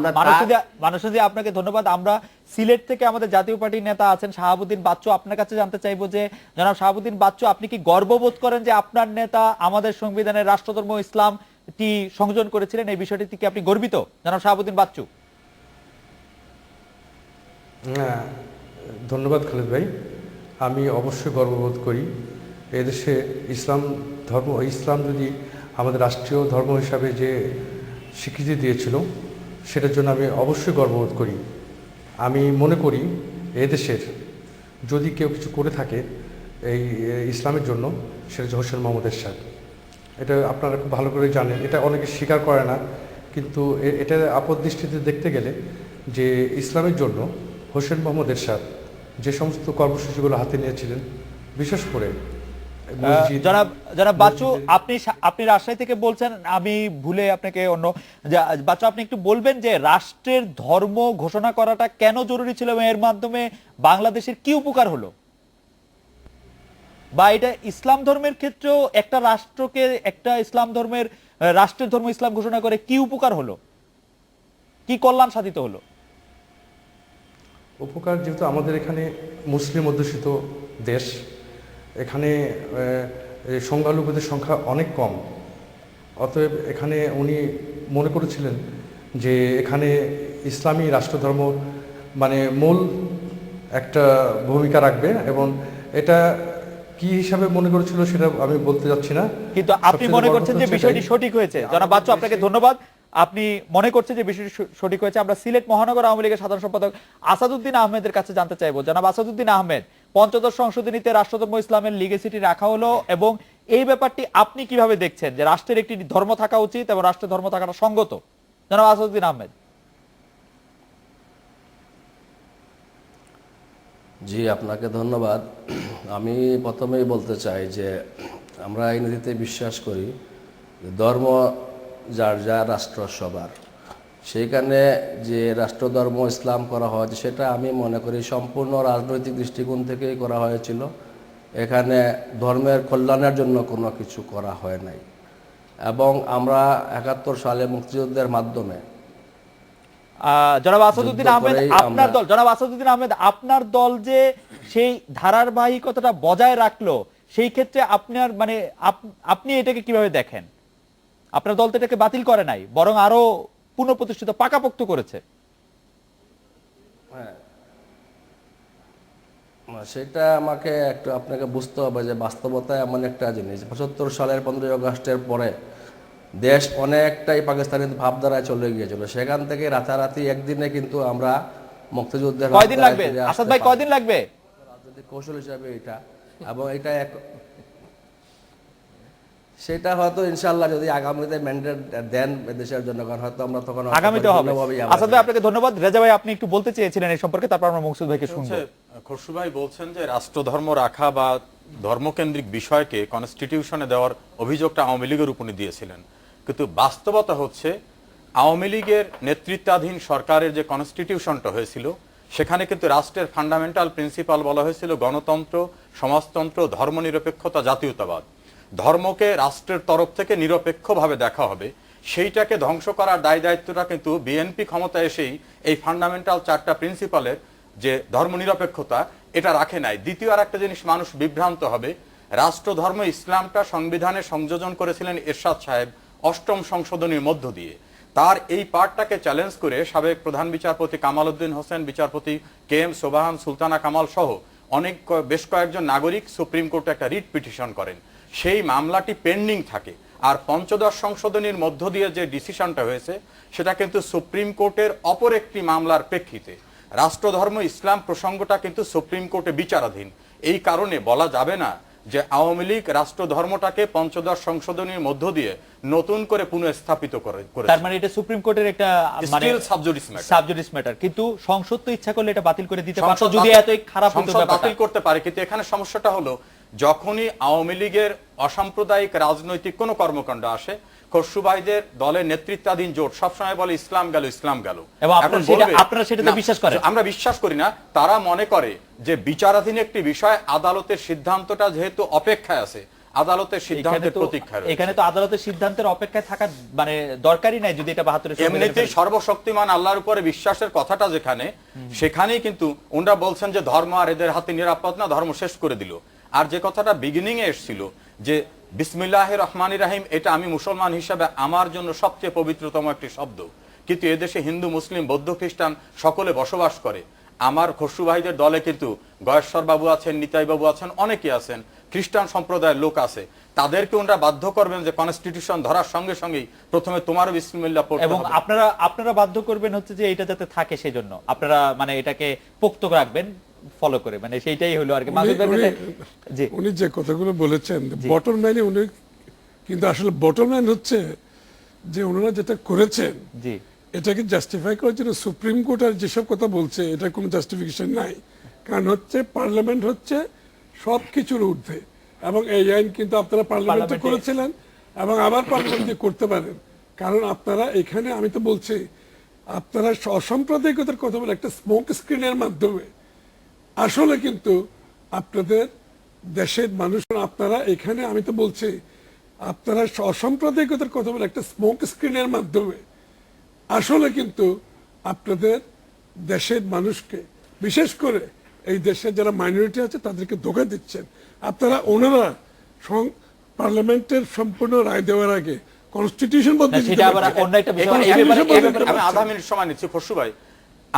মানস নদী, আপনাকে ধন্যবাদ। আমরা সিলেট থেকে আমাদের জাতীয় পার্টির নেতা আছেন শাহাবুদ্দিন বাচ্চু, আপনার কাছে জানতে চাইবো যে জনাব শাহাবুদ্দিন বাচ্চু, আপনি কি গর্ববোধ করেন যে আপনার নেতা আমাদের সংবিধানের রাষ্ট্রধর্ম ইসলামটি সংযোজন করেছিলেন? এই বিষয়টি কি আপনি গর্বিত জনাব শাহাবুদ্দিন বাচ্চু? হ্যাঁ, ধন্যবাদ খালেদ ভাই। আমি অবশ্যই গর্ববোধ করি। এদেশে ইসলাম যদি আমাদের রাষ্ট্রীয় ধর্ম হিসাবে যে স্বীকৃতি দিয়েছিল, সেটার জন্য আমি অবশ্যই গর্ববোধ করি। আমি মনে করি এদেশের যদি কেউ কিছু করে থাকে এই ইসলামের জন্য, সেটা হচ্ছে হোসেন মোহাম্মদ এরশাদ। এটা আপনারা খুব ভালো করে জানেন, এটা অনেকে স্বীকার করে না, কিন্তু এটা আপাতদৃষ্টিতে দেখতে গেলে যে ইসলামের জন্য হোসেন মোহাম্মদ এরশাদ যে সমস্ত কর্মসূচিগুলো হাতে নিয়েছিলেন, বিশেষ করে জনাব বাচ্চু, আপনি রাজশাহী থেকে বলছেন, আমি ভুলে আপনাকে অন্য বাচ্চু, আপনি একটু বলবেন যে রাষ্ট্রের ধর্ম ঘোষণা করাটা কেন জরুরি ছিল এবং এর মাধ্যমে বাংলাদেশের কি উপকার হলো, বা এটা ইসলাম ধর্মের ক্ষেত্রেও একটা রাষ্ট্রকে, একটা ইসলাম ধর্মের রাষ্ট্রের ধর্ম ইসলাম ঘোষণা করে কি উপকার হলো, কি কল্যাণ সাধিত হলো? উপকার, যেহেতু আমাদের এখানে মুসলিম অধ্যুষিত দেশ, এখানে এই সংখ্যালঘুদের সংখ্যা অনেক কম। অতএব এখানে উনি মনে করেছিলেন যে এখানে ইসলামী রাষ্ট্রধর্ম মানে মূল একটা ভূমিকা রাখবে, এবং এটা কি হিসাবে মনে করেছিল সেটা আমি বলতে যাচ্ছি না। কিন্তু আপনি মনে করছেন যে বিষয়টি সঠিক হয়েছে। জনাব বাচ্চু, আপনাকে ধন্যবাদ। আপনি মনে করছেন যে বিষয়টি সঠিক হয়েছে। আমরা সিলেট মহানগর আওয়ামী লীগের সাধারণ সম্পাদক আসাদুদ্দিন আহমেদের কাছে জানতে চাইবো। জনাব আসাদুদ্দিন আহমেদ, পঞ্চদশ সংশোধনীতে রাষ্ট্রধর্ম ইসলামের লিগেসিটি রাখা হলো, এবং এই ব্যাপারটি আপনি কিভাবে দেখছেন যে রাষ্ট্রের একটি ধর্ম থাকা উচিত এবং রাষ্ট্রের ধর্ম থাকাটা সঙ্গত? জনাব আসাদুদ্দিন আহমেদ। জি, আপনাকে ধন্যবাদ। আমি প্রথমেই বলতে চাই যে আমরা এই নীতিতে বিশ্বাস করি ধর্ম যার যা, রাষ্ট্র সবার। সেইখানে যে রাষ্ট্রধর্ম ইসলাম করা হয়েছে সেটা আমি মনে করি সম্পূর্ণ রাজনৈতিক দৃষ্টিকোণ থেকেই করা হয়েছিল। এখানে ধর্মের কল্যাণের জন্য কোনো কিছু করা হয় নাই। এবং আমরা ৭১ সালে মুক্তিযুদ্ধের মাধ্যমে জনাব আসাদুদ্দিন আহমেদ, আপনার দল, জনাব আসাদুদ্দিন আহমেদ, আপনার দল যে সেই ধারাবাহিকতাটা বজায় রাখলো, সেই ক্ষেত্রে আপনার মানে আপনি এটাকে কিভাবে দেখেন? আপনার দল তো এটাকে বাতিল করে নাই, বরং আরো পুনঃপ্রতিষ্ঠিত, পাকাপোক্ত করেছে। হ্যাঁ, সেটা আমাকে একটু আপনাকে বুঝতে হবে যে বাস্তবতা এমন একটা জিনিস। ৭৫ সালের 15ই আগস্টের পরে দেশ অনেকটাই পাকিস্তানি ভাবধারায় চলে গিয়েছিল। সেখান থেকে রাতারাতি একদিনে কিন্তু আমরা মুক্তিযুদ্ধের কয়দিন লাগবে আসাদ ভাই, কয়দিন লাগবে? রাজনৈতিক কৌশল হিসাবে এটা, এবং এটা সেটা হয়তো ইনশাআল্লাহ যদি আগামীতে ম্যান্ডেট দেন দেশের জনগণ, হয়তো আমরা তখন আগামীতে হবে। আসাদ ভাই আপনাকে ধন্যবাদ। রেজা ভাই, আপনি একটু বলতে চেয়েছিলেন এই সম্পর্কে, তারপর আমরা মকসুদ ভাইকে শুনবো। খসরু ভাই বলছেন যে রাষ্ট্রধর্ম রাখা বা ধর্মকেন্দ্রিক বিষয়কে কনস্টিটিউশনে দেওয়ার অভিযোগটা আওয়ামী লীগের উপরে দিয়েছিলেন, কিন্তু বাস্তবতা হচ্ছে আওয়ামী লীগের নেতৃত্বাধীন সরকারের যে কনস্টিটিউশনটা হয়েছিল সেখানে কিন্তু রাষ্ট্রের ফান্ডামেন্টাল প্রিন্সিপাল বলা হয়েছিল গণতন্ত্র, সমাজতন্ত্র, ধর্মনিরপেক্ষতা, জাতীয়তাবাদ। ধর্মকে রাষ্ট্রের তরফ থেকে নিরপেক্ষভাবে দেখা হবে, সেইটাকে ধ্বংস করার দায় দায়িত্বটা কিন্তু বিএনপি ক্ষমতা এসেই এই ফান্ডামেন্টাল 4টা প্রিন্সিপালের যে ধর্মনিরপেক্ষতা এটা রাখে নাই। দ্বিতীয় আর একটা জিনিস মানুষ বিভ্রান্ত হবে, রাষ্ট্রধর্ম ইসলামটা সংবিধানে সংযোজন করেছিলেন এরশাদ সাহেব 8ম সংশোধনীর মধ্য দিয়ে। তার এই পার্টটাকে চ্যালেঞ্জ করে সাবেক প্রধান বিচারপতি কামাল উদ্দিন হোসেন, বিচারপতি KM সোবাহান, সুলতানা কামাল সহ বেশ কয়েকজন নাগরিক সুপ্রিম কোর্টে একটা রিট পিটিশন করেন। সেই মামলাটি পেন্ডিং থাকে। আর পঞ্চদশ সংশোধনীর মধ্য দিয়ে যে ডিসিশনটা হয়েছে সেটা কিন্তু সুপ্রিম কোর্টের অপর একটি মামলার প্রেক্ষিতে। রাষ্ট্রধর্ম ইসলাম প্রসঙ্গটা কিন্তু সুপ্রিম কোর্টে বিচারাধীন। এই কারণে বলা যাবে না যে আওয়ামী লীগ রাষ্ট্রধর্মটাকে পঞ্চদশ সংশোধনীর মধ্য দিয়ে নতুন করে পুনঃস্থাপিত করে। তার মানে এটা সুপ্রিম কোর্টের একটা মানে সাবজুডিস ম্যাটার, কিন্তু সংসদ তো ইচ্ছা করলে এটা বাতিল করে দিতে পারত যদি এতই খারাপ হতো ব্যাপারটা। বাতিল করতে পারে, কিন্তু এখানে সমস্যাটা হলো যখনই আওয়ামী লীগের অসাম্প্রদায়িক রাজনৈতিক কোনো কর্মকাণ্ড আসে, খসরু ভাইদের দলের নেতৃত্বাধীন জোট সবসময় বলে ইসলাম গেল, ইসলাম গেল। আপনারা সেটাতে বিশ্বাস করেন? আমরা বিশ্বাস করি না। তারা মনে করে যে বিচারাধীন একটি বিষয়, আদালতের সিদ্ধান্তটা যেহেতু অপেক্ষায় আছে, আদালতের সিদ্ধান্তের প্রতীক্ষায় রয়েছে। এখানে তো আদালতের সিদ্ধান্তের অপেক্ষায় থাকা মানে দরকারই নাই যদি এটা 72 এমনিতেই সর্বশক্তিমান আল্লাহর উপরে বিশ্বাসের কথাটা যেখানে, সেখানেই কিন্তু ওনারা বলছেন যে ধর্ম আর এদের হাতে নিরাপদ না, ধর্ম শেষ করে দিল। আর যে কথাটা বিগিনিং এ এসেছিল যে বিসমিল্লাহির রহমানির রহিম, এটা আমি মুসলমান হিসাবে আমার জন্য সবচেয়ে পবিত্রতম একটি শব্দ, কিন্তু এদেশে হিন্দু, মুসলিম, বৌদ্ধ, খ্রিস্টান সকলে বসবাস করে। আমার খসরু ভাইদের দলে কিন্তু গয়েশ্বর বাবু আছেন, নিতাই বাবু আছেন, অনেকে আছেন, খ্রিস্টান সম্প্রদায়ের লোক আছে। তাদেরকে ওনারা বাধ্য করবেন যে কনস্টিটিউশন ধরার সঙ্গে সঙ্গেই প্রথমে তোমারও বিসমিল্লাহ পড়তে হবে, এবং আপনারা বাধ্য করবেন হচ্ছে যে এটা যাতে থাকে, সেজন্য আপনারা মানে এটাকে পোক্ত রাখবেন ফলো করে, মানে সেইটাই হলো আর কি। উনি যে কথাগুলো বলেছেন বটম লাইনে, উনি কিন্তু আসলে বটম লাইন হচ্ছে যে ওনারা যেটা করেছেন এটাকে জাস্টিফাই করার জন্য সুপ্রিম কোর্ট আর যেসব কথা বলছে এটা কোনো জাস্টিফিকেশন নাই। কারণ হচ্ছে পার্লামেন্ট হচ্ছে সবকিছুর ঊর্ধ্বে, এবং এই আইন কিন্তু আপনারা পার্লামেন্টে করেছিলেন এবং আবার পার্লামেন্টে করতে পারেন। কারণ আপনারা এখানে, আমি তো বলছি, আপনারা অসাম্প্রদায়িকতার কথা বলে একটা স্মোক স্ক্রিনের মাধ্যমে আসলে কিন্তু আপনাদের দেশের মানুষ, আপনারা এখানে, আমি তো বলছি, আপনারা অসাম্প্রদায়িকতার কথা বলে একটা স্মোক স্ক্রিনের মাধ্যমে আসলে কিন্তু আপনাদের দেশের মানুষকে, বিশেষ করে এই দেশের যারা মাইনরিটি আছে তাদেরকে ধোঁকা দিচ্ছেন। আপনারা ওনারা পার্লামেন্টের সম্পূর্ণ রায় দেওয়ার আগে কনস্টিটিউশন বদলে না, দিতে সেটা আবার পারছে। অন্য একটা বিষয়। এখন এই ব্যাপারে- এই ব্যাপারে- আমি আধা মিনিট সময় নিচ্ছি খসরু ভাই।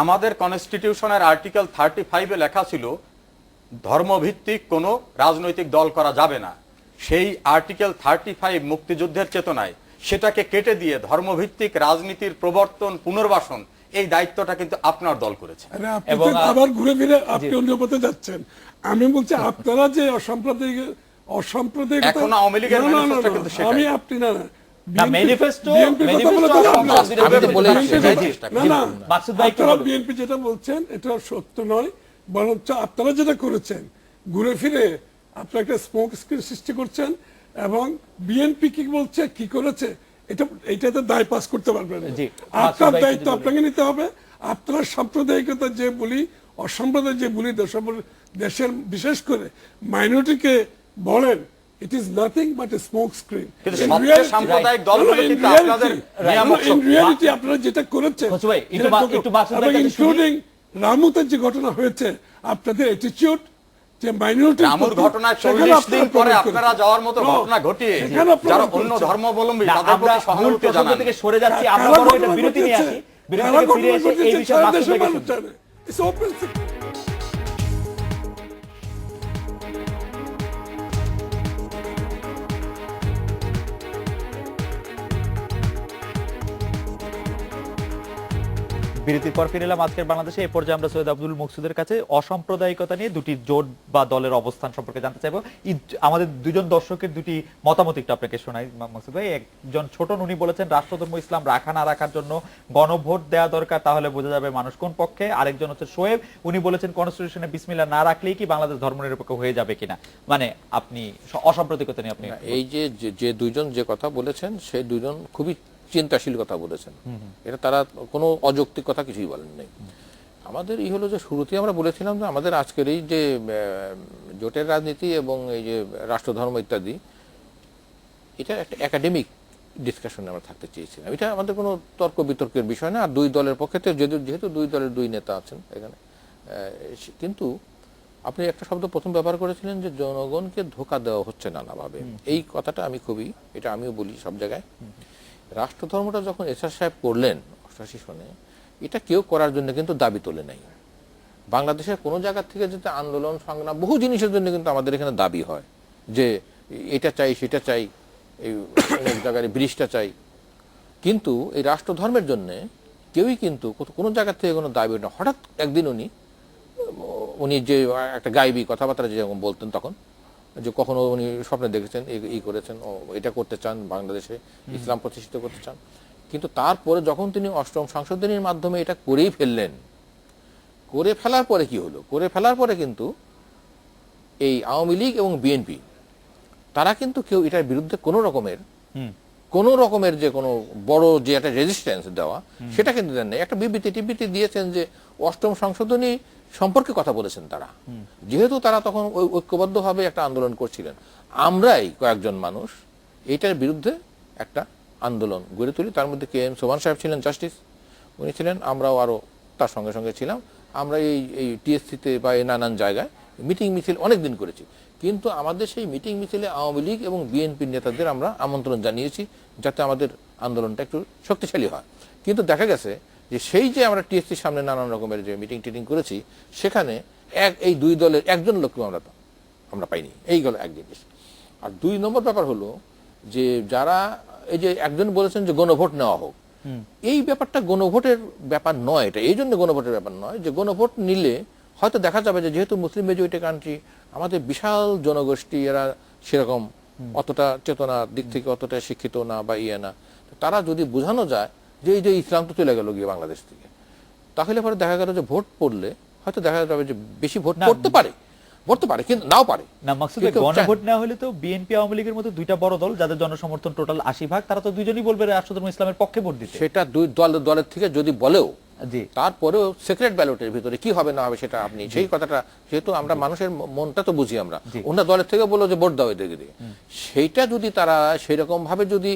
আমাদের কনস্টিটিউশনের আর্টিকেল 35-এ লেখা ছিল ধর্মভিত্তিক কোনো রাজনৈতিক দল করা যাবে না। সেই আর্টিকেল 35 মুক্তিযুদ্ধের চেতনায় সেটাকে কেটে দিয়ে ধর্মভিত্তিক রাজনীতির প্রবর্তন পুনর্বাসন এই দায়িত্বটা কিন্তু আপনার দল করেছে। আরে আপনি এবং তো আবার ঘুরে ফিরে আপনি অন্য পথে যাচ্ছেন। আমি বলছি আপনারা যে অসাম্প্রদায়িক এখনো আওয়ামী লীগের manifesto কিন্তু সেটাই। আমি আপনি না না, BNP manifesto- BNP কথা বলে manifesto তো আমরা লাভ নাই। আমি তো বলেছি, BNP জি, কথা- জি। না, না, মাকসুদ ভাই একটু আপনারা বলুন। বিএনপি যেটা বলছেন এটা সত্য নয়, বরঞ্চ আপনারা যেটা করেছেন ঘুরে ফিরে আপনারা একটা স্মোক স্ক্রিন সৃষ্টি করছেন এবং বিএনপি কি বলছে কি করেছে এটাতে দায় পাস করতে পারবেন না। জি, আপনার মাকসুদ ভাই দায়িত্ব কিছু বলুন। আপনাকে নিতে হবে। আপনার সাম্প্রদায়িকতা যে বলি, অসাম্প্রদায়িক যে বলি দেশের বিশেষ করে মাইনরিটিকে বলেন, it is nothing but a smoke screen. কিন্তু সবচেয়ে সাম্প্রদায়িক দলগুলো কিন্তু আপনাদের নিয়ামক ইন শক্তি। রিয়ালিটি আপনারা যেটা করেছেন, খসরু ভাই, একটু মাকসুদ ভাইয়ের কাছে শুনি। ইনক্লুডিং রামুতের যে ঘটনা হয়েছে, আপনাদের অ্যাটিটিউড যে মাইনরিটি রামুর ঘটনায় 40 দিন পরে আপনারা যাওয়ার মতো ঘটনা ঘটিয়ে যারা অন্য ধর্মাবলম্বী না, তাদের আমরা প্রতি মূল সহানুভূতি প্রসঙ্গ জানান। থেকে সরে যাচ্ছি, আমরা বরং এটা বিরতি নিয়ে আসি। বিরতি থেকে ফিরে এসে এই বিষয়ে মাকসুদ ভাইকে শুনবো। বিরতির পর ফিরে এলাম আজকের বাংলাদেশে। এই পর্যায়ে আমরা সৈয়দ আব্দুল মকসুদের কাছে অসাম্প্রদায়িকতা নিয়ে দুটি জোট বা দলের অবস্থান সম্পর্কে জানতে চাইবো। আমাদের দুজন দর্শকের দুটি মতামত একটু আপনাকে শোনাই মকসুদ ভাই। একজন ছোটন, উনি বলেছেন রাষ্ট্রধর্ম ইসলাম রাখা না রাখার জন্য গণভোট দেওয়া দরকার, তাহলে বোঝা যাবে মানুষ কোন পক্ষে। আরেকজন হচ্ছে শোয়েব, উনি বলেছেন কনস্টিটিউশনে বিসমিল্লাহ না রাখলেই কি বাংলাদেশ ধর্মনিরপেক্ষ হয়ে যাবে কিনা। মানে আপনি অসাম্প্রদায়িকতা নিয়ে আপনি এই যে দুইজন যে কথা বলেছেন সেই দুইজন খুবই চিন্তাশীল কথা বলেছেন। এটা তারা কোনো অযৌক্তিক কথা কিছুই বলেন নাই। আমাদের এই হলো যে শুরুতেই আমরা বলেছিলাম যে আমাদের আজকের এই যে জোটের রাজনীতি এবং এই যে রাষ্ট্রধর্ম ইত্যাদি, এটা একটা একাডেমিক ডিসকাশনে আমরা থাকতে চেয়েছিলাম। এটা আমাদের কোনো তর্ক বিতর্কের বিষয় না। আর দুই দলের পক্ষে যেহেতু দুই দলের দুই নেতা আছেন এখানে, কিন্তু আপনি একটা শব্দ প্রথম ব্যবহার করেছিলেন যে জনগণকে ধোঁকা দেওয়া হচ্ছে নানাভাবে। এই কথাটা এটা আমিও বলি সব জায়গায়। রাষ্ট্রধর্মটা যখন এরশাদ সাহেব করলেন 88 সনে, এটা কেউ করার জন্য কিন্তু দাবি তোলে নাই। বাংলাদেশের কোনো জায়গা থেকে যেতে আন্দোলন সংগ্রাম বহু জিনিসের জন্য কিন্তু আমাদের এখানে দাবি হয় যে এটা চাই সেটা চাই, এই অনেক জায়গায় ব্রিজটা চাই। কিন্তু এই রাষ্ট্রধর্মের জন্য কেউই কিন্তু কোনো জায়গা থেকে কোনো দাবি না। হঠাৎ একদিন উনি যে একটা গাইবী কথাবার্তা যেরকম বলতেন তখন, যে কখনো উনি স্বপ্নে দেখেছেন করেছেন, এটা করতে চান, বাংলাদেশে ইসলাম প্রতিষ্ঠিত করতে চান। কিন্তু তারপরে যখন তিনি অষ্টম সংশোধনীর মাধ্যমে এটা করেই ফেললেন, করে ফেলার পরে কি হলো? করে ফেলার পরে কিন্তু এই আওয়ামী লীগ এবং বিএনপি তারা কিন্তু কেউ এটার বিরুদ্ধে কোনো রকমের যে কোনো বড় যে একটা রেজিস্ট্যান্স দেওয়া সেটা কিন্তু দেন নাই। একটা বিবৃতি দিয়েছেন যে অষ্টম সংশোধনী সম্পর্কে কথা বলেছেন তারা, যেহেতু তারা তখন ঐক্যবদ্ধভাবে একটা আন্দোলন করছিলেন। আমরাই কয়েকজন মানুষ এইটার বিরুদ্ধে একটা আন্দোলন গড়ে তুলি। তার মধ্যে KM সোবহান সাহেব ছিলেন, জাস্টিস উনি ছিলেন, আমরাও আরো তার সঙ্গে সঙ্গে ছিলাম। আমরা এই TSC-তে বা এই নানান জায়গায় মিটিং মিছিল অনেক দিন করেছি। কিন্তু আমাদের সেই মিটিং মিছিলে আওয়ামী লীগ এবং বিএনপির নেতাদের আমরা আমন্ত্রণ জানিয়েছি যাতে আমাদের আন্দোলনটা একটু শক্তিশালী হয়। কিন্তু দেখা গেছে যে সেই যে আমরা TSC-র সামনে নানান রকমের যে মিটিং টিটিং করেছি, সেখানে এই দুই দলের একজন লোককেও আমরা পাইনি। এই গেল এক জিনিস। আর দুই নম্বর ব্যাপার হলো যে যারা এই যে একজন বলেছেন যে গণভোট নেওয়া হোক, এই ব্যাপারটা গণভোটের ব্যাপার নয়। এটা এই জন্য গণভোটের ব্যাপার নয় যে গণভোট নিলে হয়তো দেখা যাবে যে যেহেতু মুসলিম মেজরিটি কান্ট্রি, আমাদের বিশাল জনগোষ্ঠী, এরা সেরকম অতটা চেতনার দিক থেকে অতটা শিক্ষিত না বা না, তারা যদি বোঝানো যায় যে এই যে ইসলাম তো চলে গেল গিয়ে বাংলাদেশ থেকে, তাহলে পরে দেখা গেল যে ভোট পড়লে হয়তো দেখা যাবে যে বেশি ভোট পড়তে পারে কিন্তু নাও পারে না। মাকসুদ ভাই, গণভোট নেওয়া হলে তো বিএনপি আওয়ামী লীগের মতো দুইটা বড় দল যাদের জনসমর্থন টোটাল 80%, তারা তো দুইজনই বলবে রাষ্ট্রধর্ম ইসলামের পক্ষে ভোট দিতে। সেটা দুই দলের থেকে যদি বলেও, জি, তারপরেও সিক্রেট ব্যালটের ভিতরে কি হবে না হবে সেটা আপনি সেই কথাটা, যেহেতু আমরা মানুষের মনটা তো বুঝি, আমরা অন্য দলের থেকে বললো যে ভোট দাও এদিকে দিকে, সেইটা যদি তারা সেরকম ভাবে যদি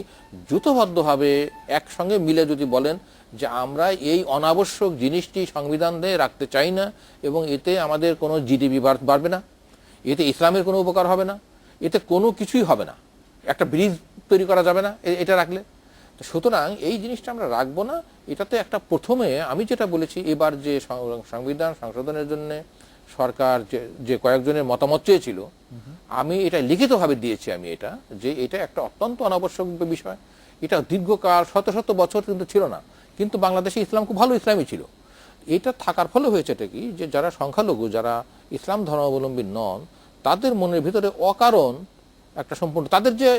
যুথবদ্ধভাবে একসঙ্গে মিলে যদি বলেন যে আমরা এই অনাবশ্যক জিনিসটি সংবিধান দিয়ে রাখতে চাই না এবং এতে আমাদের কোনো GDP বাড়বে না, এতে ইসলামের কোনো উপকার হবে না, এতে কোনো কিছুই হবে না, একটা ব্রিজ তৈরি করা যাবে না এটা রাখলে? তো সুতরাং এই জিনিসটা আমরা রাখবো না। এটাতে একটা প্রথমে আমি যেটা বলেছি, এবার যে সংবিধান সংশোধনের জন্য সরকার যে কয়েকজনের মতামত চেয়েছিল, আমি এটা লিখিতভাবে দিয়েছি, আমি এটা যে এটা একটা অত্যন্ত অনাবশ্যক বিষয়। এটা দীর্ঘকাল শত শত বছর কিন্তু ছিল না, কিন্তু বাংলাদেশে ইসলাম খুব ভালো ইসলামই ছিল। এটা থাকার ফলে হয়েছে এটা কি, যে যারা সংখ্যালঘু, যারা ইসলাম ধর্মাবলম্বী নন, তাদের মনের ভিতরে অকারণ একটা সম্পূর্ণ তাদের যে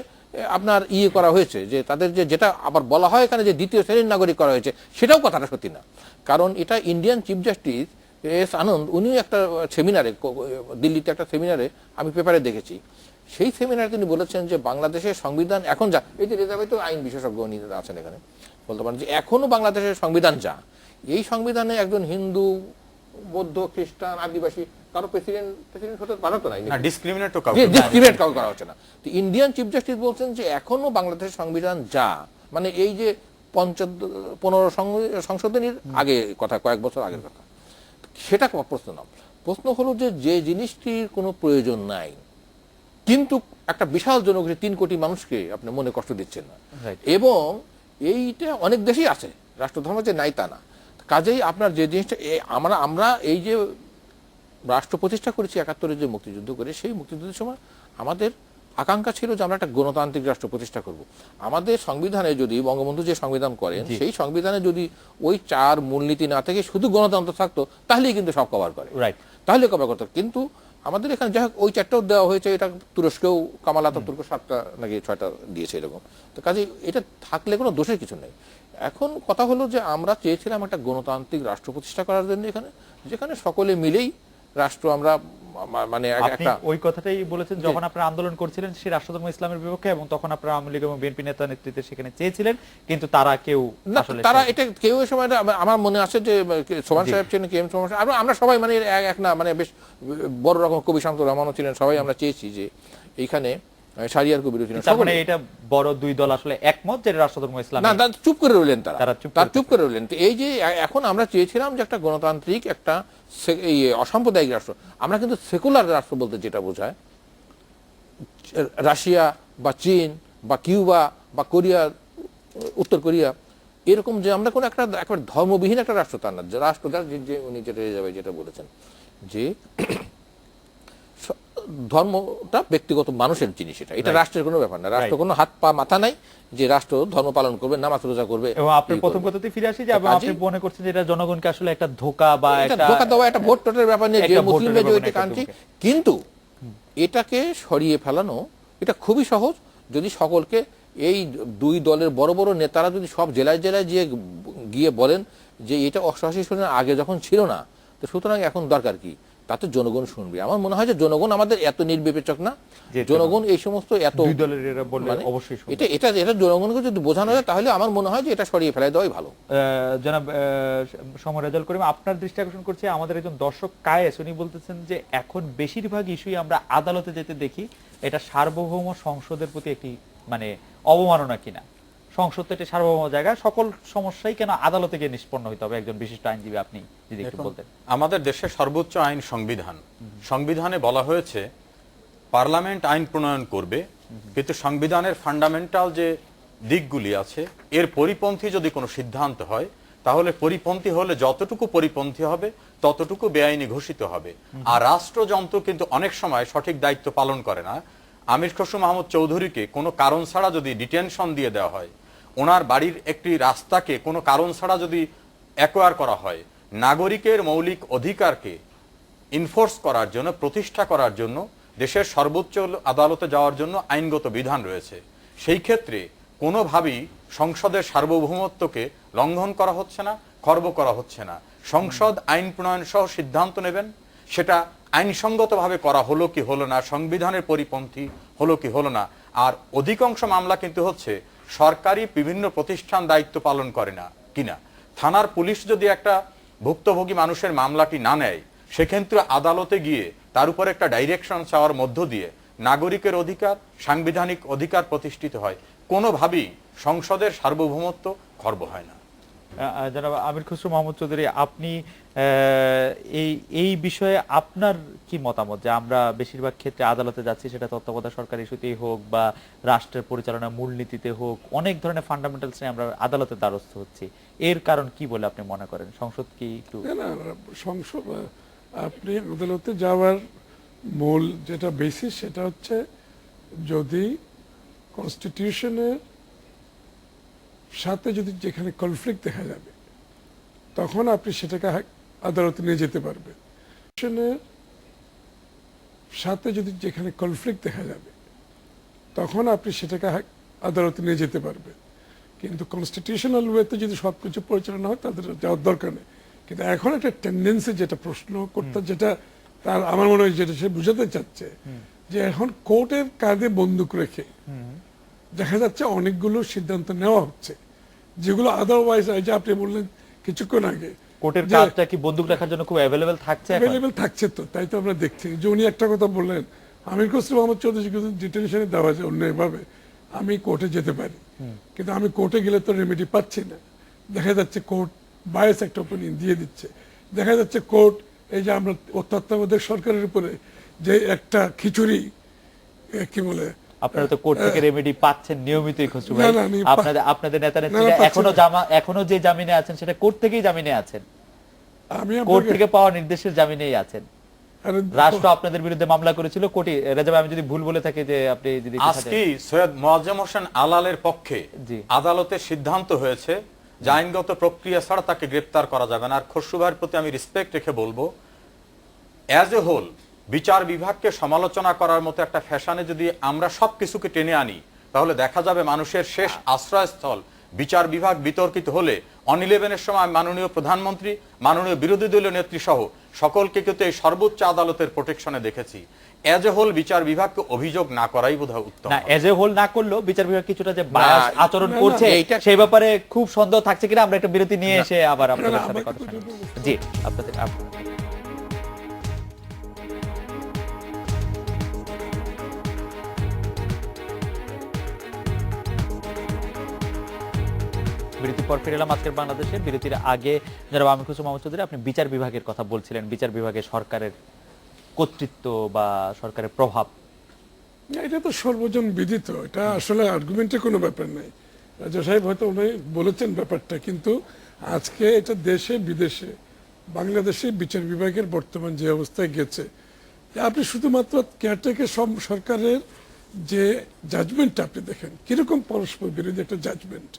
আপনার করা হয়েছে, যে তাদের যেটা আবার বলা হয় এখানে যে দ্বিতীয় শ্রেণীর নাগরিক করা হয়েছে, সেটাও কথাটা সত্যি না। কারণ এটা ইন্ডিয়ান চিফ জাস্টিস এস আনন্দ, উনি একটা সেমিনারে, দিল্লিতে একটা সেমিনারে আমি পেপারে দেখেছি, সেই সেমিনারে তিনি বলেছেন যে বাংলাদেশের সংবিধান এখন যা, এই যে রেজাবে তো আইন বিশেষজ্ঞ উনি আছেন এখানে, বলতে পারেন যে এখনো বাংলাদেশের সংবিধান যা, এই সংবিধানে একজন হিন্দু, বৌদ্ধ, খ্রিস্টান, আদিবাসী কারো প্রেসিডেন্ট হতে পারত না, ডিসক্রিমিনেট কাউ করা হচ্ছে না। তো ইন্ডিয়ান চিফ জাস্টিস বলছেন যে এখনো বাংলাদেশের সংবিধান যা, মানে এই যে 15 সংশোধনীর আগে কথা, কয়েক বছর আগের কথা, সেটা প্রশ্ন না। প্রশ্ন হলো যে জিনিসটির কোনো প্রয়োজন নাই, কিন্তু একটা বিশাল জনগোষ্ঠী 3 কোটি মানুষকে আপনি মনে কষ্ট দিচ্ছেন না, এবং এইটা অনেক দেশেই আছে, রাষ্ট্রধর্ম যে নাই তা না। কাজেই আপনার যে জিনিসটা আমরা এই যে রাষ্ট্র প্রতিষ্ঠা করেছি 71-এর যে মুক্তিযুদ্ধ করে, সেই মুক্তিযুদ্ধের সময় আমাদের আকাঙ্ক্ষা ছিল যে আমরা একটা গণতান্ত্রিক রাষ্ট্র প্রতিষ্ঠা করব। আমাদের সংবিধানে যদি বঙ্গবন্ধু যে সংবিধান করেন, সেই সংবিধানে যদি ওই 4 মূলনীতি না থেকে শুধু গণতন্ত্র থাকতো, তাহলেই কিন্তু সব কভার করে, তাহলে কভার করতো। কিন্তু আমাদের এখানে যাই হোক ওই 4টাও দেওয়া হয়েছে, এটা তুরস্কেও কামাল আতাতুর্ক 7টা নাকি 6টা দিয়েছে এরকম। তো কাজে এটা থাকলে কোনো দোষের কিছু নেই। এখন কথা হলো যে আমরা চেয়েছিলাম একটা গণতান্ত্রিক রাষ্ট্র প্রতিষ্ঠা করার জন্য এখানে, যেখানে সকলে মিলেই রাষ্ট্র আমরা মানে একটা, ওই কথাটাই বলেছেন যখন আপনারা আন্দোলন করছিলেন সেই রাষ্ট্রধর্ম ইসলামের বিপক্ষে, এবং তখন আপনারা আওয়ামী লীগ এবং বিএনপি নেতা নেতৃত্বে সেখানে চেয়েছিলেন, কিন্তু তারা কেউ আসলে তারা এটা কেউ এই সময় আমার মনে আছে যে সোমান সাহেব ছিলেন, কে এম সোমান সাহেব, আমরা সবাই মানে এক না মানে বেশ বড় রকম কবি শামসুর রহমানও ছিলেন, সবাই আমরা চেয়েছি যে এইখানে শারিয়ার কবির ছিলেন। মানে এটা বড় দুই দল আসলে একমত যে রাষ্ট্রধর্ম ইসলাম না, চুপ করে রইলেন, তারা চুপ করে রইলেন। তো এই যে এখন আমরা চেয়েছিলাম যে একটা গণতান্ত্রিক, একটা অসাম্প্রদায়িক রাষ্ট্র। আমরা কিন্তু সেকুলার রাষ্ট্র বলতে যেটা বোঝায় রাশিয়া বা চীন বা কিউবা বা কোরিয়া, উত্তর কোরিয়া, এরকম যে আমরা কোনো একটা একবার ধর্মবিহীন একটা রাষ্ট্র তার না। রাষ্ট্রটা যে উনি যেটা বলেছেন যে ধর্মটা ব্যক্তিগত মানুষের জিনিস, এটা রাষ্ট্রের কোনো ব্যাপার না। রাষ্ট্র কোনো হাত পা মাথা নাই যে রাষ্ট্র ধর্ম পালন করবে, নামাজ রোজা করবে। এবং আপনার প্রথম কথাতে ফিরে আসি যে আপনি মনে করছেন যে এটা জনগণকে আসলে একটা ধোঁকা বা ধোঁকা দেওয়া, একটা ভোট টোটের ব্যাপার নিয়ে, যে মুসলিম মেজরিটি কান্ট্রি, কিন্তু এটাকে সরিয়ে ফেলানো এটা খুবই সহজ যদি সকলকে, এই 2 দলের বড় বড় নেতারা যদি সব জেলায় জেলায় গিয়ে বলেন যে এটা 88 সনের আগে যখন ছিল না, তো সুতরাং এখন দরকার কি, তাতে জনগণ শুনবে। আমার মনে হয় যে জনগণ আমাদের এত নির্বিবেচক না, জনগণ এই সমস্ত এত এটা জনগণকে যদি বোঝানো যায়, তাহলে আমার মনে হয় যে এটা সরিয়ে ফেলাই দেওয়াই ভালো। জনাব সমর রেজাউল করিম, আপনার দৃষ্টি আকর্ষণ করছে আমাদের একজন দর্শক কায়েস, উনি বলতেছেন যে এখন বেশিরভাগ ইস্যুই আমরা আদালতে যেতে দেখি, এটা সার্বভৌম সংসদের প্রতি একটি মানে অবমাননা কিনা? সংসদ তো একটি সার্বভৌম জায়গা, সকল সমস্যাই কেন আদালতে গিয়ে নিষ্পন্ন হইতে হবে? একজন বিশিষ্ট আইনজীবী আপনি যদি একটু বলতেন। আমাদের দেশের সর্বোচ্চ আইন সংবিধান, সংবিধানে বলা হয়েছে পার্লামেন্ট আইন প্রণয়ন করবে, কিন্তু সংবিধানের ফান্ডামেন্টাল যে দিকগুলি আছে এর পরিপন্থী যদি কোনো সিদ্ধান্ত হয়, তাহলে পরিপন্থী হলে যতটুকু পরিপন্থী হবে ততটুকু বেআইনি ঘোষিত হবে। আর রাষ্ট্রযন্ত্র কিন্তু অনেক সময় সঠিক দায়িত্ব পালন করে না। আমির খসরু মাহমুদ চৌধুরীকে কোনো কারণ ছাড়া যদি ডিটেনশন দিয়ে দেওয়া হয়, ওনার বাড়ির একটি রাস্তাকে কোনো কারণ ছাড়া যদি অ্যাকোয়ার করা হয়, নাগরিকের মৌলিক অধিকারকে ইনফোর্স করার জন্য, প্রতিষ্ঠা করার জন্য দেশের সর্বোচ্চ আদালতে যাওয়ার জন্য আইনগত বিধান রয়েছে। সেই ক্ষেত্রে কোনোভাবেই সংসদের সার্বভৌমত্বকে লঙ্ঘন করা হচ্ছে না, খর্ব করা হচ্ছে না। সংসদ আইন প্রণয়ন সহ সিদ্ধান্ত নেবেন, সেটা আইনসঙ্গতভাবে করা হলো কি হলো না, সংবিধানের পরিপন্থী হলো কি হলো না। আর অধিকাংশ মামলা কিন্তু হচ্ছে সরকারি বিভিন্ন প্রতিষ্ঠান দায়িত্ব পালন করে না কিনা। থানার পুলিশ যদি একটা ভুক্তভোগী মানুষের মামলাটি না নেয়, সেক্ষেত্রে আদালতে গিয়ে তার উপর একটা ডাইরেকশন চাওয়ার মধ্য দিয়ে নাগরিকের অধিকার, সাংবিধানিক অধিকার প্রতিষ্ঠিত হয়। কোনোভাবেই সংসদের সার্বভৌমত্ব খর্ব হয় না। জনাব আমির খসরু মাহমুদ চৌধুরী, আপনি এই বিষয়ে আপনার কি মতামত, যে আমরা বেশিরভাগ ক্ষেত্রে আদালতে যাচ্ছি, সেটা তত্ত্বাবধায়ক সরকার ইস্যুতেই হোক বা রাষ্ট্রের পরিচালনা মূলনীতিতে হোক, অনেক ধরনের ফান্ডামেন্টালস নিয়ে আমরা আদালতের দ্বারস্থ হচ্ছি, এর কারণ কি বলে আপনি মনে করেন? সংসদ কি একটু না, সংসদ, আপনি আদালতে যাওয়ার মূল যেটা বেসিস সেটা হচ্ছে যদি কনস্টিটিউশনের সাথে যদি যেখানে কনফ্লিক্ট দেখা যাবে তখন আপনি সেটাকে আদালতে নিয়ে যেতে পারবেন। কনস্টিটিউশনের সাথে যদি যেখানে কনফ্লিক্ট দেখা যাবে তখন আপনি সেটাকে আদালতে নিয়ে যেতে পারবেন। কিন্তু কনস্টিটিউশনাল ওয়েতে যদি সবকিছু পরিচালনা হয় তাদের যাওয়ার দরকার নেই। কিন্তু এখন একটা টেন্ডেন্সি, যেটা প্রশ্ন করতে, যেটা তার আমার মনে হয় যেটা সে বুঝাতে চাচ্ছে, যে এখন কোর্টের কাঁধে বন্দুক রেখে দেখা যাচ্ছে অনেকগুলো সিদ্ধান্ত নেওয়া হচ্ছে যেগুলো আদারওয়াইজ, যে আপনি বললেন কিছুক্ষণ আগে, কোর্টের কাজটা কি বন্দুক রাখার জন্য খুব অ্যাভেলেবল থাকছে? অ্যাভেলেবল থাকছে, তো তাই তো আমরা দেখছি যে উনি একটা কথা বললেন, আমির খসরু মাহমুদ চৌধুরী কিন্তু ডিটেনশনে দেওয়া যায় অন্যভাবে, আমি কোর্টে যেতে পারি, কিন্তু আমি কোর্টে গেলে তো রেমেডি পাচ্ছি না। দেখা যাচ্ছে কোর্ট বায়াস একটা ওপিনিয়ন দিয়ে দিচ্ছে, দেখা যাচ্ছে কোর্ট এই যে আমরা তত্ত্বাবধায়ক সরকারের উপরে যে একটা খিচুড়ি কি বলে, আপনারা তো কোর্ট থেকে রেমেডি পাচ্ছেন নিয়মিতই খসরু ভাই, আপনাদের নেতা নেত্রীরা এখনো যে জামিনে আছেন সেটা কোর্ট থেকেই জামিনে আছেন, আমি কোর্ট থেকে পাওয়া নির্দেশের জামিনেই আছেন। রাষ্ট্র আপনাদের বিরুদ্ধে মামলা করেছিল কোর্টে। রেজা ভাই, আমি যদি ভুল বলে থাকি, যে আপনি যদি আজকে সৈয়দ মোয়াজ্জেম হোসেন আলালের পক্ষে আদালতের সিদ্ধান্ত হয়েছে যে আইনগত প্রক্রিয়া ছাড়া তাকে গ্রেফতার করা যাবে না। আর খসরু ভাইয়ের প্রতি আমি রেসপেক্ট রেখে বলবো, অ্যাজ এ হোল বিচার বিভাগকে সমালোচনা করার মতো একটা ফ্যাশনে যদি আমরা সবকিছুকে টেনে আনি, তাহলে দেখা যাবে মানুষের শেষ আশ্রয়স্থল বিচার বিভাগ বিতর্কিত হলে অন-11-এর সময় মাননীয় প্রধানমন্ত্রী, মাননীয় বিরোধী দলীয় নেত্রী সহ সকলকে কিন্তু এই সর্বোচ্চ আদালতের প্রোটেকশনে দেখেছি। এজ এ হোল বিচার বিভাগকে অভিযোগ না করাই বোধহয় উত্তম। না, এজ এ হোল না করলেও বিচার বিভাগ কিছুটা যে বায়াস আচরণ করছে সেই ব্যাপারে খুব সন্দেহ থাকছে কিনা, আমরা একটা বিরতি নিয়ে এসে আবার আপনাদের সাথে কথা শুনবো। জি, আপনাদের বিরতির পর ফিরে এলাম আজকের বাংলাদেশে। বিরতির আগে জনাব আমির খসরু মাহমুদ চৌধুরী, আপনি বিচার বিভাগের কথা বলছিলেন, বিচার বিভাগে সরকারের কর্তৃত্ব বা সরকারের প্রভাব। এটা তো সর্বজন বিদিত, এটা আসলে আর্গুমেন্টের কোনো ব্যাপার নাই। রাজা সাহেব হয়তো উনি বলেছেন ব্যাপারটা, কিন্তু আজকে এটা দেশে বিদেশে বাংলাদেশে বিচার বিভাগের বর্তমান যে অবস্থায় গেছে, আপনি শুধুমাত্র কেয়ারটেকার সরকারের যে জাজমেন্টটা আপনি দেখেন কিরকম পরস্পর বিরোধী একটা জাজমেন্ট।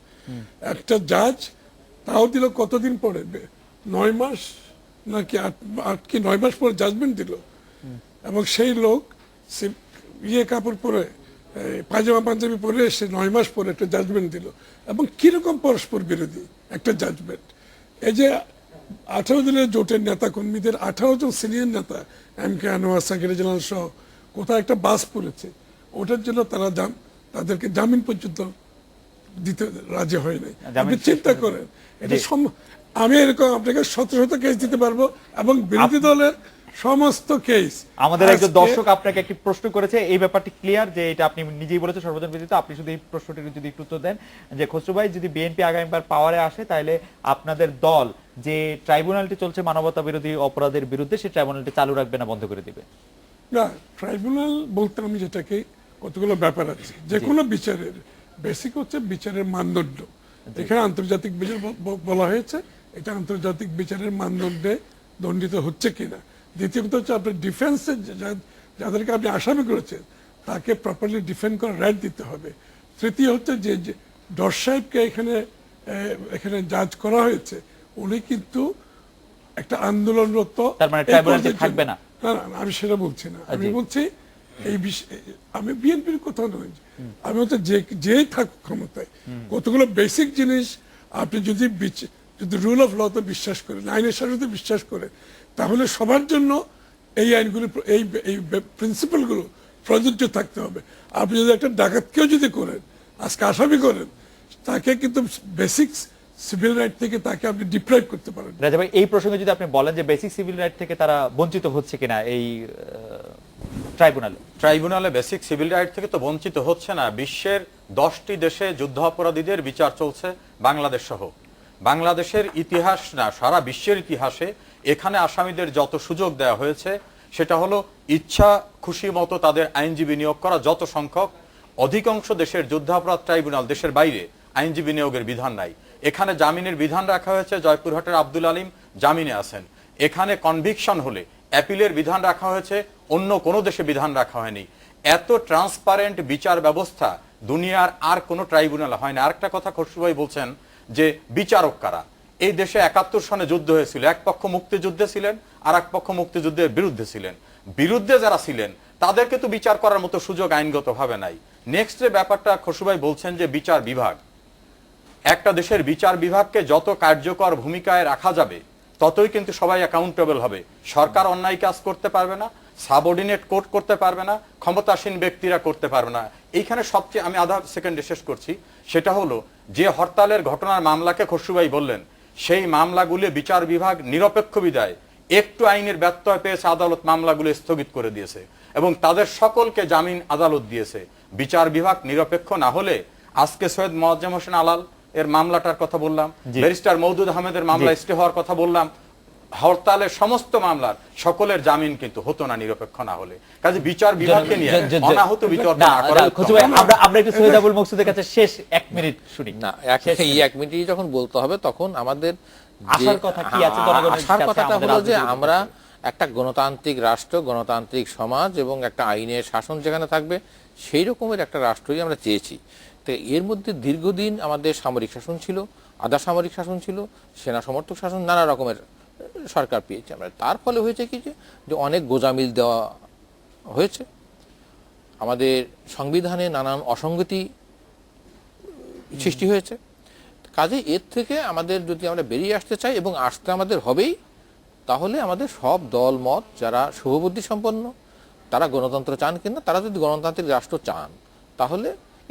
একটা জাজ তাও দিল কতদিন পরে, 9 মাস নাকি 8 কি 9 মাস পরে জাজমেন্ট দিল, এবং সেই লোক কাপড় পরে, পায়জামা পাঞ্জাবি পরে এসে 9 মাস পরে একটা জাজমেন্ট দিল, এবং কিরকম পরস্পর বিরোধী একটা জাজমেন্ট। এই যে 18 দিনের জোটের নেতা কর্মীদের 18 জন সিনিয়র নেতা, এম.কে. আনোয়ার, সেক্রেটারি জেনারেল সহ কোথায় একটা বাস পড়েছে, ওটার জন্য তারা তাদেরকে জামিন পর্যন্ত দিতে রাজি হয় নাই। আপনি চিন্তা করেন, এটা আমি এরকম আপনাকে 1700 কেস দিতে পারবো, এবং বিরোধী দলের সমস্ত কেস। আমাদের একজন দর্শক আপনাকে একটি প্রশ্ন করেছে, এই ব্যাপারটি ক্লিয়ার যে এটা আপনি নিজেই বলেছেন সর্বজন বিদিত, আপনি শুধু এই প্রশ্নটির যদি একটু উত্তর দেন, যে খসরু ভাই যদি বিএনপি আগামীবার পাওয়ারে আসে তাহলে আপনাদের দল যে ট্রাইব্যুনালটি চলছে মানবতা বিরোধী অপরাধের বিরুদ্ধে, সেই ট্রাইব্যুনালটি চালু রাখবে না বন্ধ করে দিবে? না, ট্রাইব্যুনাল বলতে আমি যেটাকে, কতগুলো ব্যাপার আছে, যে কোনো বিচারের বেসিক হচ্ছে বিচারের মানদণ্ড। এখানে আন্তর্জাতিক বিচার বলা হয়েছে, এটা আন্তর্জাতিক বিচারের মানদণ্ডে দণ্ডিত হচ্ছে কিনা। দ্বিতীয়ত হচ্ছে আপনার ডিফেন্সে যাদেরকে আপনি আসামি করেছেন তাকে প্রপারলি ডিফেন্ড করার রাইট দিতে হবে। তৃতীয় হচ্ছে যে ডর সাহেবকে এখানে জাজ করা হয়েছে, উনি কিন্তু একটা আন্দোলনরত, তার মানে ট্রাইব্যুনালটি থাকবে না। না, আমি সেটা বলছি না, আমি বলছি এই বিষয়ে আমি বিএনপির কথা নয়, আমি হচ্ছে যেই থাকুক ক্ষমতায়, কতগুলো বেসিক জিনিস আপনি যদি রুল অফ লতে বিশ্বাস করেন, আইনের শাসনে বিশ্বাস করেন, তাহলে সবার জন্য এই আইনগুলো, এই প্রিন্সিপালগুলো প্রযোজ্য থাকতে হবে। আপনি যদি একটা ডাকাতকেও যদি করেন, আজকে আসামি করেন, তাকে কিন্তু বেসিক সিভিল রাইট থেকে তাকে আপনি ডিপ্রাইভ করতে পারেন। রাজা ভাই, এই প্রসঙ্গে যদি আপনি বলেন যে বেসিক সিভিল রাইট থেকে তারা বঞ্চিত হচ্ছে কিনা এই ট্রাইব্যুনালে বেসিক সিভিল রাইট থেকে তো বঞ্চিত হচ্ছে না। বিশ্বের 10টি দেশে যুদ্ধাপরাধীদের বিচার চলছে, বাংলাদেশ সহ। বাংলাদেশের ইতিহাস না সারা বিশ্বের ইতিহাসে এখানে আসামিদের যত সুযোগ দেওয়া হয়েছে সেটা হলো ইচ্ছা খুশি মতো তাদের আইনজীবী নিয়োগ করা, যত সংখ্যক। অধিকাংশ দেশের যুদ্ধাপরাধ ট্রাইব্যুনাল দেশের বাইরে আইনজীবী নিয়োগের বিধান নাই। এখানে জামিনের বিধান রাখা হয়েছে, জয়পুরহাটের আব্দুল আলিম জামিনে আছেন। এখানে কনভিকশন হলে অ্যাপিলের বিধান রাখা হয়েছে, অন্য কোনো দেশে বিধান রাখা হয়নি। এত ট্রান্সপারেন্ট বিচার ব্যবস্থা দুনিয়ার আর কোনো ট্রাইব্যুনাল হয় না। আরেকটা কথা খসরু ভাই বলছেন যে বিচারক কারা। এই দেশে 71 সনে যুদ্ধ হয়েছিল, এক পক্ষ মুক্তিযুদ্ধে ছিলেন আর এক পক্ষ মুক্তিযুদ্ধের বিরুদ্ধে ছিলেন। বিরুদ্ধে যারা ছিলেন তাদেরকে তো বিচার করার মতো সুযোগ আইনগতভাবে নাই। নেক্সট যে ব্যাপারটা খসরু ভাই বলছেন যে বিচার বিভাগ, একটা দেশের বিচার বিভাগকে যত কার্যকর ভূমিকায় রাখা যাবে ততই কিন্তু সবাই অ্যাকাউন্টেবল হবে। সরকার অন্যায় কাজ করতে পারবে না, সাবঅর্ডিনেট কোর্ট করতে পারবে না, ক্ষমতাসীন ব্যক্তিরা করতে পারবে না। এইখানে সবচেয়ে আমি আধা সেকেন্ডে শেষ করছি, সেটা হলো যে হরতালের ঘটনার মামলাকে খসরু ভাই বললেন, সেই মামলাগুলি বিচার বিভাগ নিরপেক্ষ বিদায় একটু আইনের ব্যত্যয় পেয়েছে, আদালত মামলাগুলো স্থগিত করে দিয়েছে এবং তাদের সকলকে জামিন আদালত দিয়েছে। বিচার বিভাগ নিরপেক্ষ না হলে আজকে সৈয়দ মোয়াজ্জেম হোসেন আলাল এর মামলাটার কথা বললাম, ব্যারিস্টার মওদুদ আহমেদের মামলা স্টে হওয়ার কথা বললাম, হরতালের সমস্ত মামলার সকলের জামিন কিন্তু হতো না নিরপেক্ষ না হলে। কাজে বিচার বিভাগকে নিয়ে অনাহত বিতর্ক না করা খসরু ভাই, আমরা একটু সৈয়দ আবুল মকসুদের কাছে শেষ 1 মিনিট শুনি। না, এই 1 মিনিটই যখন বলতে হবে তখন আমাদের আশার কথা কি আছে জনগণের আশার কাছে? কথাটা আমাদের হলো যে রাজনীতির আমরা একটা গণতান্ত্রিক রাষ্ট্র, গণতান্ত্রিক সমাজ এবং একটা আইনের শাসন যেখানে থাকবে সেই রকমের একটা রাষ্ট্রই আমরা চেয়েছি। তো এর মধ্যে দীর্ঘদিন আমাদের সামরিক শাসন ছিল, আধা সামরিক শাসন ছিল, সেনা সমর্থক শাসন, নানা রকমের সরকার পেয়েছি আমরা। তার ফলে হয়েছে কি যে অনেক গোজামিল দেওয়া হয়েছে, আমাদের সংবিধানে নানান অসঙ্গতি সৃষ্টি হয়েছে। কাজে এর থেকে আমাদের যদি আমরা বেরিয়ে আসতে চাই, এবং আসতে আমাদের হবেই, তাহলে আমাদের সব দল মত যারা শুভবুদ্ধি সম্পন্ন, তারা গণতন্ত্র চান কিনা, তারা যদি গণতান্ত্রিক রাষ্ট্র চান তাহলে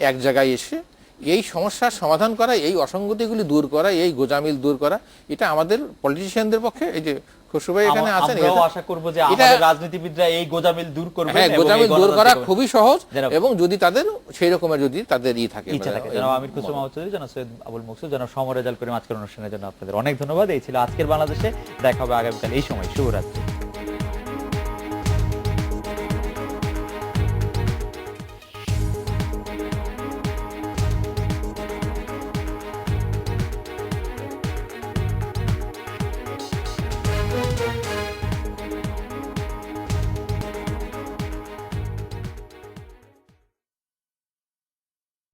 এক জায়গায় এসে এই সমস্যার সমাধান করা, এই অসঙ্গতিগুলি দূর করা, এই গোজামিল দূর করা, এটা আমাদের পলিটিশিয়ানদের পক্ষে, এই যে খসরু ভাই এখানে আছেন, আমরাও আশা করব যে আমাদের রাজনীতিবিদরা এই গোজামিল দূর করবেন। হ্যাঁ, গোজামিল দূর করা খুবই সহজ, এবং যদি তাদের সেই রকমের যদি তাদের থাকে। জনাব আমির খসরু মাহমুদ চৌধুরী, জনাব সৈয়দ আবুল মকসুদ, জনাব সমর রেজাল করিম, আজকের অনুষ্ঠানের জন্য আপনাদের অনেক ধন্যবাদ। এই ছিল আজকের বাংলাদেশে। দেখা হবে আগামীকাল এই সময়। শুভরাত্রি।